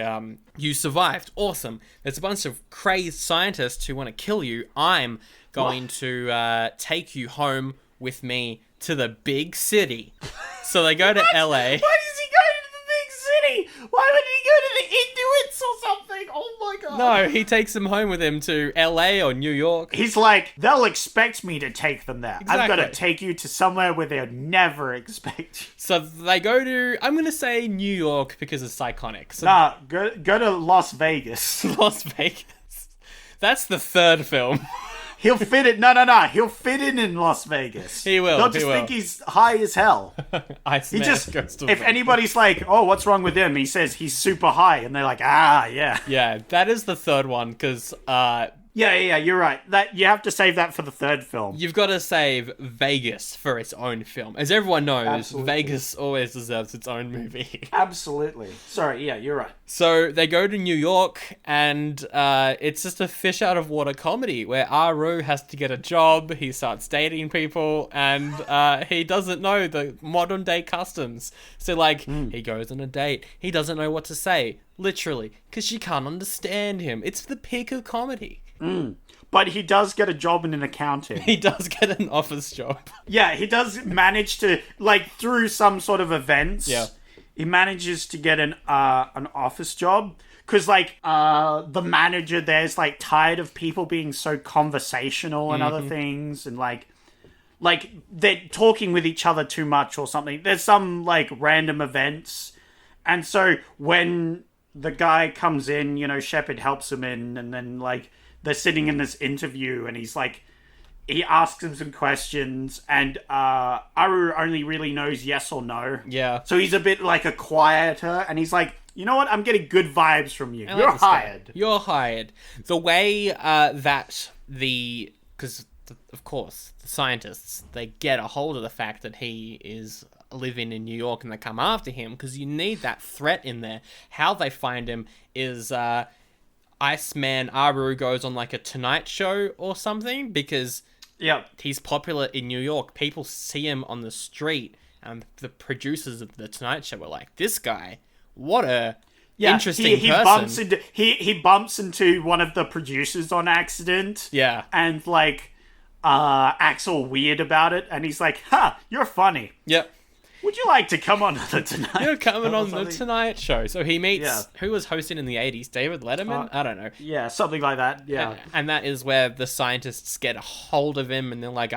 you survived. Awesome. There's a bunch of crazed scientists who want to kill you. I'm going to take you home with me to the big city. So they go to LA. Why does he go to the big city? Why would he go to the Inuits or something? Oh my god. No, he takes them home with him to LA or New York. He's like, they'll expect me to take them there. Exactly. I've got to take you to somewhere where they'll never expect you. So they go to, I'm going to say New York because it's iconic. So Nah, go to Las Vegas. Las Vegas. That's the third film. He'll fit it. No. He'll fit in Las Vegas. He will. They'll just think he's high as hell. Iceman He just, goes to if anybody's like, oh, what's wrong with him? He says he's super high. And they're like, yeah. Yeah, that is the third one, because Yeah, you're right. That you have to save that for the third film. you've got to save Vegas for its own film. As everyone knows, Absolutely. Vegas always deserves its own movie. Absolutely. Sorry, yeah, you're right. So they go to New York, and it's just a fish out of water comedy where Aru has to get a job, he starts dating people, and he doesn't know the modern day customs. So, like, he goes on a date, he doesn't know what to say, literally, because she can't understand him. It's the peak of comedy. But he does get a job in an accounting. He does get an office job. Yeah, he does manage to, like, through some sort of events. Yeah. He manages to get an office job. Because, like, the manager there's, like, tired of people being so conversational and other things. And, like, they're talking with each other too much or something. There's some, like, random events. And so when the guy comes in, you know, Shepard helps him in. And then, like, they're sitting in this interview. And he's, like, he asks him some questions, and Aru only really knows yes or no. Yeah. So he's a bit like a quieter, and he's like, you know what? I'm getting good vibes from you. You're hired. You're hired. The way that because of course the scientists, they get a hold of the fact that he is living in New York and they come after him because you need that threat in there. How they find him is Iceman Aru goes on like a Tonight Show or something because he's popular in New York. People see him on the street, and the producers of the Tonight Show were like, "This guy, what a interesting person." He bumps into one of the producers on accident. Yeah, and like acts all weird about it, and he's like, "Ha, you're funny." Yep. Would you like to come on the Tonight? You're coming on the Tonight Show. So he meets who was hosting in the 80s, David Letterman? I don't know. Yeah, something like that. Yeah. And that is where the scientists get a hold of him and they're like,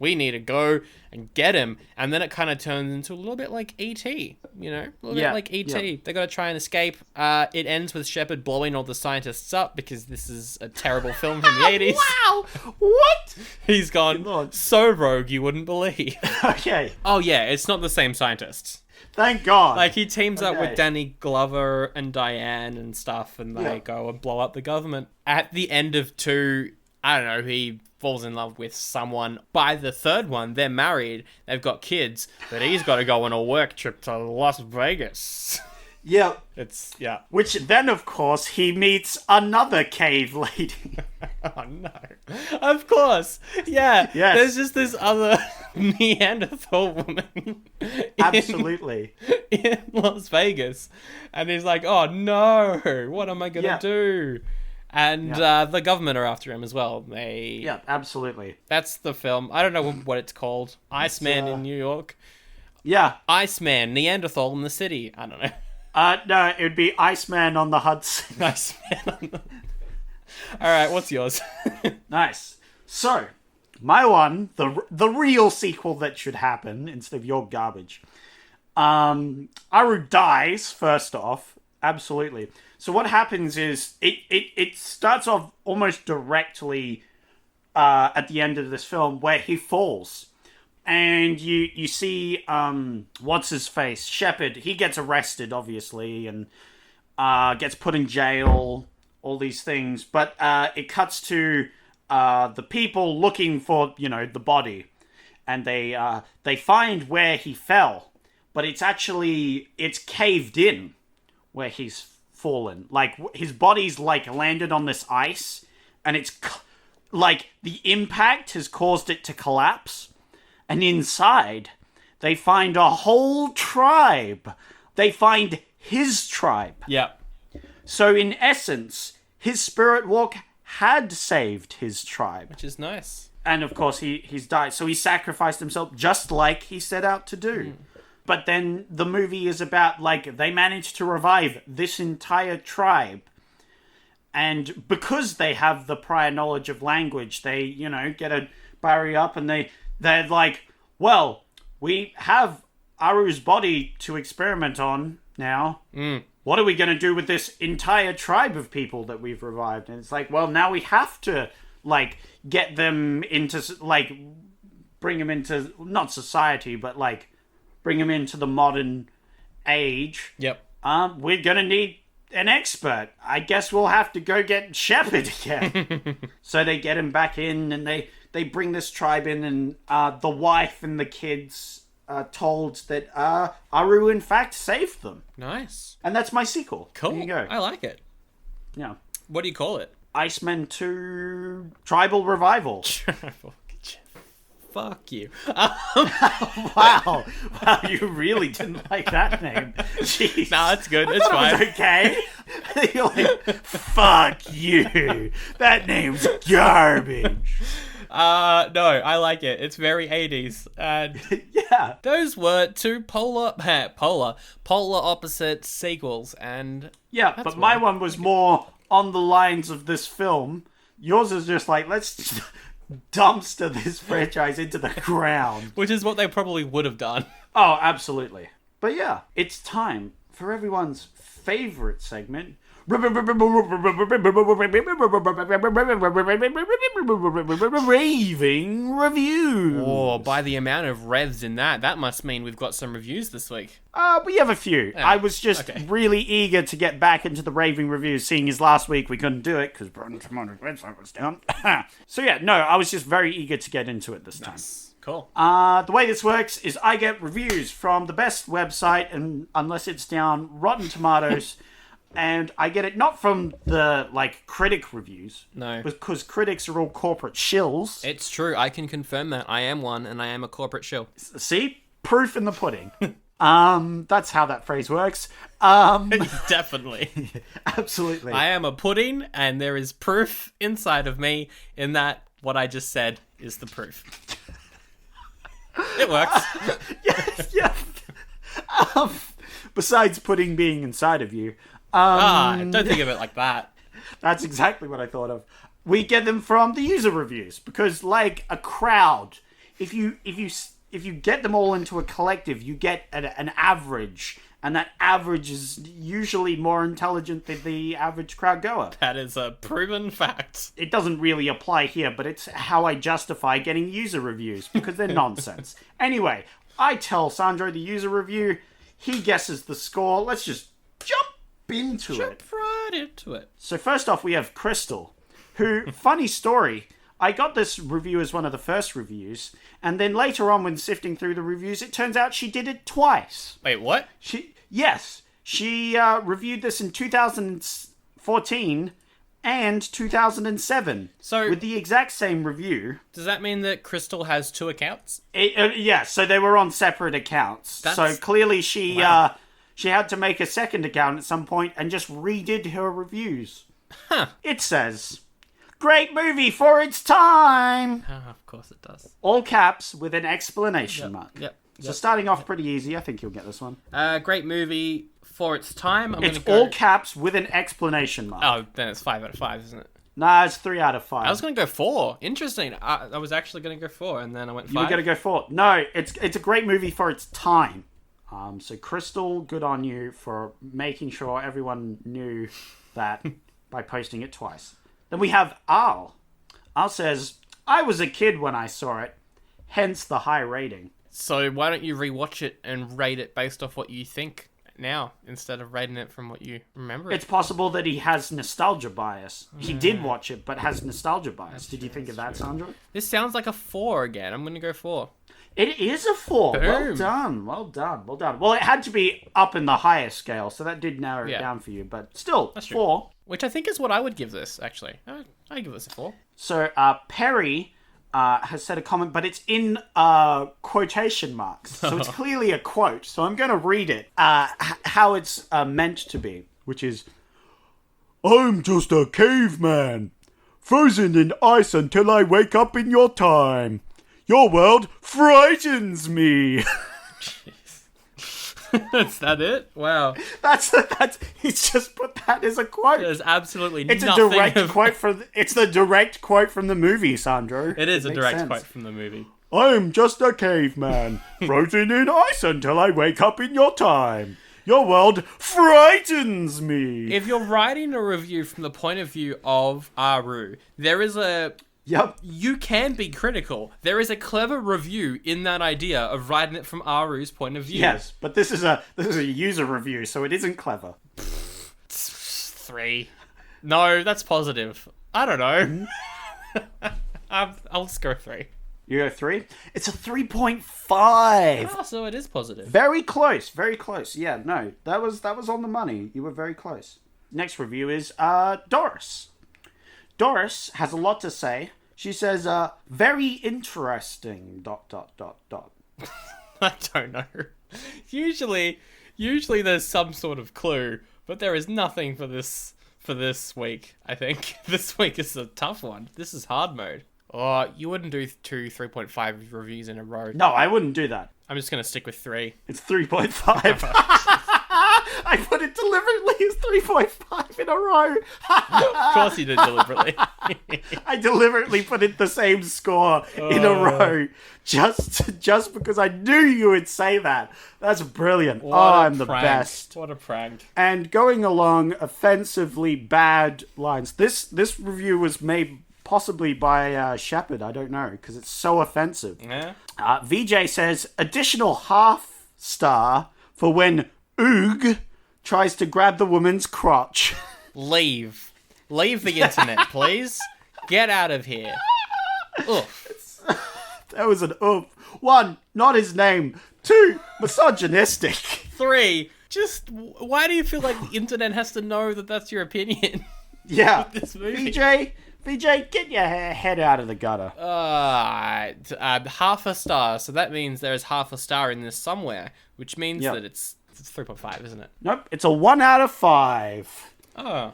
we need to go and get him. And then it kind of turns into a little bit like E.T., you know? A little bit like E.T. Yeah. They got to try and escape. It ends with Shepard blowing all the scientists up because this is a terrible film from the 80s. Wow! What? He's gone so rogue you wouldn't believe. Okay. Oh, yeah, it's not the same scientists. Thank God. Like, he teams up with Danny Glover and Diane and stuff, and they go and blow up the government. At the end of 2, I don't know, he falls in love with someone. By the third one, they're married, they've got kids, but he's got to go on a work trip to Las Vegas. Yeah. Which then, of course, he meets another cave lady. Oh, no. Of course. Yeah. Yes. There's just this other Neanderthal woman. Absolutely. In Las Vegas. And he's like, oh, no. What am I going to do? And the government are after him as well. Yeah, absolutely. That's the film. I don't know what it's called. Iceman in New York. Yeah. Iceman, Neanderthal in the city. I don't know. No, it would be Iceman on the Hudson. Iceman on the... Alright, what's yours? Nice. So, my one, the real sequel that should happen instead of your garbage. Aru dies, first off. Absolutely. So what happens is, it starts off almost directly at the end of this film where he falls. And you see, what's his face? Shepard. He gets arrested, obviously, and gets put in jail, all these things. But it cuts to the people looking for, the body. And they find where he fell. But it's caved in where he's fallen. Like, his body's, like, landed on this ice. And it's, like, the impact has caused it to collapse. And inside, they find a whole tribe. They find his tribe. Yeah. So in essence, his spirit walk had saved his tribe. Which is nice. And of course, he's died. So he sacrificed himself just like he set out to do. But then the movie is about, like, they managed to revive this entire tribe. And because they have the prior knowledge of language, they, get a barrier up and they're like, well, we have Aru's body to experiment on now. What are we going to do with this entire tribe of people that we've revived? And it's like, well, now we have to like, get them into, like, bring them into, not society, but, like, bring them into the modern age. Yep. We're gonna need an expert. I guess we'll have to go get Shepard again. So they get him back in, and they bring this tribe in, and the wife and the kids are told that Aru, in fact, saved them. Nice. And that's my sequel. Cool. There you go. I like it. Yeah. What do you call it? Iceman 2 Tribal Revival. Fuck you. Wow. Wow, you really didn't like that name. Jeez. No, it's good. It's fine. It was okay. You're like, fuck you. That name's garbage. No, I like it. It's very 80s. And yeah. those were two polar opposite sequels, and yeah, but my one was more on the lines of this film. Yours is just like, let's dumpster this franchise into the ground. Which is what they probably would have done. Oh, absolutely. But yeah, it's time for everyone's favorite segment. Raving reviews. Oh, by the amount of revs in that must mean we've got some reviews this week. We have a few. I was just really eager to get back into the raving reviews, seeing as last week we couldn't do it because Rotten Tomatoes website was down. So yeah, no, I was just very eager to get into it this time. Cool. The way this works is I get reviews from the best website, and unless it's down Rotten Tomatoes, and I get it not from the, like, critic reviews. No. Because critics are all corporate shills. It's true. I can confirm that. I am one, and I am a corporate shill. See? Proof in the pudding. That's how that phrase works. Definitely. Absolutely. I am a pudding, and there is proof inside of me in that what I just said is the proof. It works. yes. Besides pudding being inside of you. Don't think of it like that. That's exactly what I thought of. We get them from the user reviews because, like a crowd, if you get them all into a collective, you get an average, and that average is usually more intelligent than the average crowd goer. That is a proven fact. It doesn't really apply here, but it's how I justify getting user reviews because they're nonsense. Anyway, I tell Sandro the user review. He guesses the score. Let's just jump right into it. So first off, we have Crystal, who, funny story, I got this review as one of the first reviews, and then later on when sifting through the reviews, it turns out she did it twice. Wait, what? She reviewed this in 2014 and 2007. So with the exact same review. Does that mean that Crystal has two accounts? Yeah, so they were on separate accounts. So clearly she had to make a second account at some point and just redid her reviews. Huh. It says, great movie for its time. Oh, of course it does. All caps with an exclamation mark. Yep. So starting off pretty easy. I think you'll get this one. Great movie for its time. It's all caps with an exclamation mark. Oh, then it's 5 out of 5, isn't it? Nah, it's 3 out of 5. I was going to go 4. Interesting. I was actually going to go 4, and then I went 5. You were going to go 4. No, it's a great movie for its time. So Crystal, good on you for making sure everyone knew that by posting it twice. Then we have Al. Al says, I was a kid when I saw it, hence the high rating. So why don't you rewatch it and rate it based off what you think now, instead of rating it from what you remember? It's possible that he has nostalgia bias. He did watch it, but has nostalgia bias. Did you think of that, Sandra? This sounds like a 4 again. I'm going to go 4. It is a 4. Boom. Well done. Well, it had to be up in the higher scale, so that did narrow it down for you. But still, That's 4. True. Which I think is what I would give this, actually. I give this a 4. So, Perry has said a comment, but it's in quotation marks. So it's clearly a quote. So I'm going to read it how it's meant to be, which is, I'm just a caveman, frozen in ice until I wake up in your time. Your world frightens me. Is that it? Wow. That's he's just put that as a quote. There's absolutely it's nothing. A direct quote it's the direct quote from the movie, Sandro. It is a direct quote from the movie. I'm just a caveman, frozen in ice until I wake up in your time. Your world frightens me. If you're writing a review from the point of view of Aru, there is a Yep. You can be critical. There is a clever review in that idea of writing it from Aru's point of view. Yes, but this is a user review, so it isn't clever. 3. No, that's positive. I don't know. I'll just go 3. You go 3? It's a 3.5. Oh, so it is positive. Very close, very close. Yeah, no, that was on the money. You were very close. Next review is Doris. Doris has a lot to say. She says, very interesting, ... I don't know. Usually there's some sort of clue, but there is nothing for this week, I think. This week is a tough one. This is hard mode. Oh, you wouldn't do 2 3.5 reviews in a row. No, I wouldn't do that. I'm just going to stick with 3. It's 3.5. I put it deliberately as 3.5 in a row. Of course you did deliberately. I deliberately put it the same score in a row just because I knew you would say that. That's brilliant. I'm the best. What a prank. And going along offensively bad lines. This review was made possibly by Shepard. I don't know, because it's so offensive. Yeah. VJ says, additional half star for when Oog tries to grab the woman's crotch. Leave the internet, please. Get out of here. Oof. That was an oof. 1, not his name. 2, misogynistic. 3, just why do you feel like the internet has to know that that's your opinion? Yeah. This movie? VJ, get your head out of the gutter. Half a star. So that means there is half a star in this somewhere, which means that it's 3.5, isn't it? Nope, it's a 1 out of 5. Oh.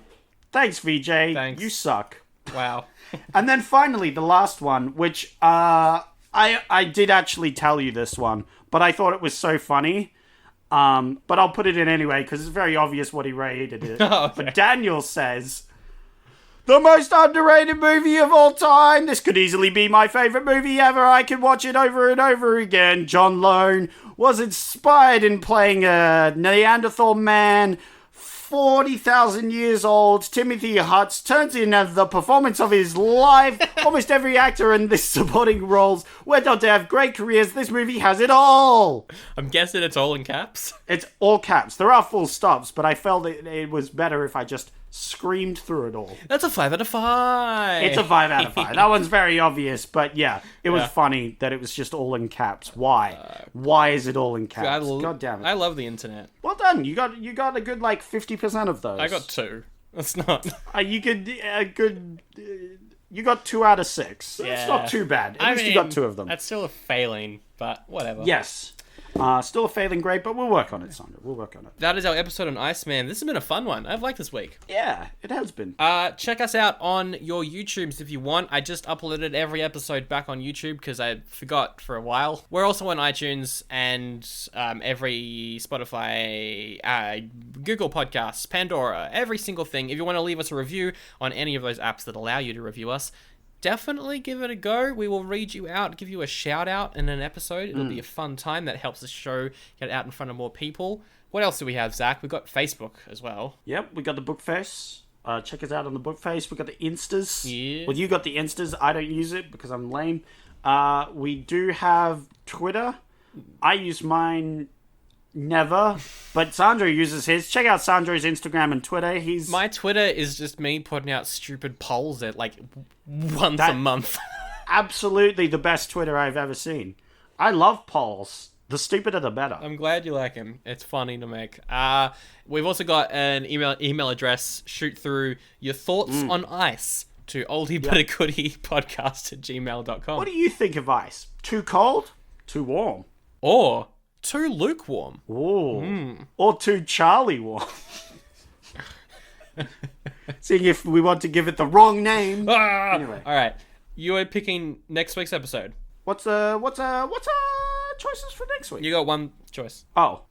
Thanks, VJ. Thanks. You suck. Wow. And then finally, the last one, which I did actually tell you this one, but I thought it was so funny. But I'll put it in anyway, because it's very obvious what he rated it. Oh, okay. But Daniel says, the most underrated movie of all time. This could easily be my favorite movie ever. I could watch it over and over again. John Lone was inspired in playing a Neanderthal man, 40,000 years old. Timothy Hutz turns in the performance of his life. Almost every actor in this supporting roles went on to have great careers. This movie has it all. I'm guessing it's all in caps. It's all caps. There are full stops, but I felt it was better if I just screamed through it all. That's a 5 out of 5. It's a 5 out of 5. That one's very obvious, but yeah, it was funny that it was just all in caps. Why? Why is it all in caps? God damn it. I love the internet. Well done. You got a good 50% of those. I got 2. That's not. You got 2 out of 6. Yeah. It's not too bad. At least you got 2 of them. That's still a failing, but whatever. Yes. Still a failing grade, but we'll work on it, Sandra. We'll work on it. That is our episode on Iceman. This has been a fun one. I've liked this week. Yeah, it has been. Check us out on your YouTubes if you want. I just uploaded every episode back on YouTube because I forgot for a while. We're also on iTunes and every Spotify, Google Podcasts, Pandora, every single thing. If you want to leave us a review on any of those apps that allow you to review us, definitely give it a go. We will read you out, give you a shout out in an episode. It'll be a fun time. That helps the show get out in front of more people. What else do we have, Zach? We've got Facebook as well. Yep, we got the Bookface. Check us out on the Bookface. We got the Instas. Yeah. Well, you got the Instas. I don't use it because I'm lame. We do have Twitter. I use mine never, but Sandro uses his. Check out Sandro's Instagram and Twitter. My Twitter is just me putting out stupid polls at like once a month. Absolutely the best Twitter I've ever seen. I love polls. The stupider the better. I'm glad you like him. It's funny to make. We've also got an email address. Shoot through your thoughts on ice to oldie.goodie podcast@gmail.com. What do you think of ice? Too cold? Too warm? Or too lukewarm. Ooh. Or too Charlie warm. Seeing if we want to give it the wrong name. Anyway. All right. You are picking next week's episode. What's choices for next week? You got one choice. Oh,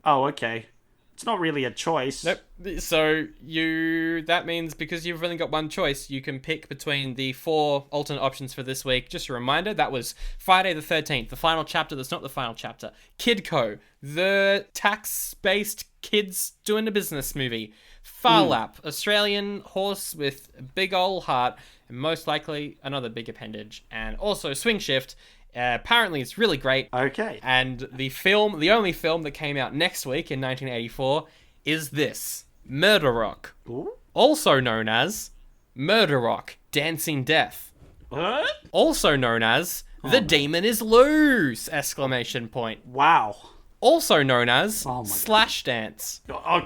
okay. It's not really a choice. Nope. So that means because you've only got one choice, you can pick between the 4 alternate options for this week. Just a reminder, that was Friday the 13th, the final chapter that's not the final chapter. Kidco, the tax-based kids doing a business movie. Farlap, Australian horse with a big ol' heart, and most likely another big appendage. And also Swing Shift. Apparently it's really great. Okay. And the only film that came out next week in 1984 is this. Murder Rock. Ooh. Also known as Murder Rock, Dancing Death. What? Also known as The Demon is Loose! Exclamation point. Wow. Also known as Oh my Slash Dance. Oh,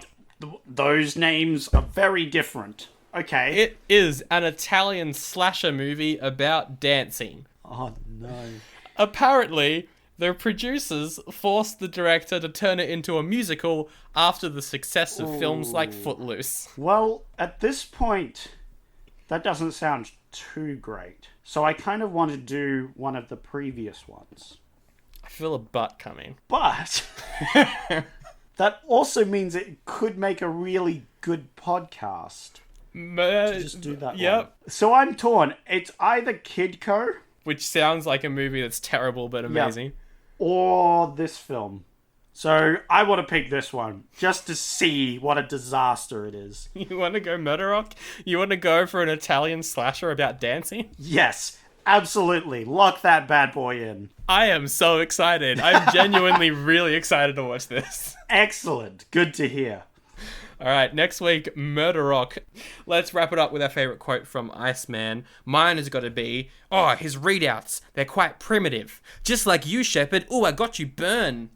those names are very different. Okay. It is an Italian slasher movie about dancing. Oh, no. Apparently, the producers forced the director to turn it into a musical after the success of films like Footloose. Well, at this point, that doesn't sound too great. So I kind of want to do one of the previous ones. I feel a butt coming. But that also means it could make a really good podcast. Just do that one. So I'm torn. It's either Kidco, Which sounds like a movie that's terrible but amazing. or this film. So I want to pick this one just to see what a disaster it is. You want to go Murder Rock? You want to go for an Italian slasher about dancing? Yes, absolutely. Lock that bad boy in. I am so excited. I'm genuinely really excited to watch this. Excellent. Good to hear. All right, next week, Murder Rock. Let's wrap it up with our favorite quote from Iceman. Mine has got to be, "Oh, his readouts, they're quite primitive. Just like you, Shepard. Oh, I got you burned."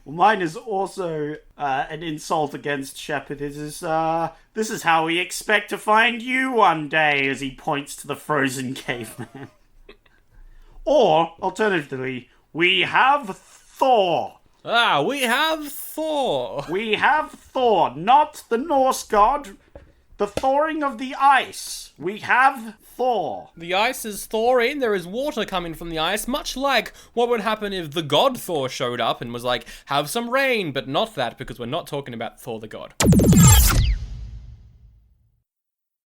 Well, mine is also an insult against Shepard. This is how we expect to find you one day, as he points to the frozen caveman. Or, alternatively, we have Thor. We have Thor. We have Thor, not the Norse god. The thawing of the ice. We have Thor. The ice is thawing. There is water coming from the ice, much like what would happen if the god Thor showed up and was like, have some rain, but not that, because we're not talking about Thor the god.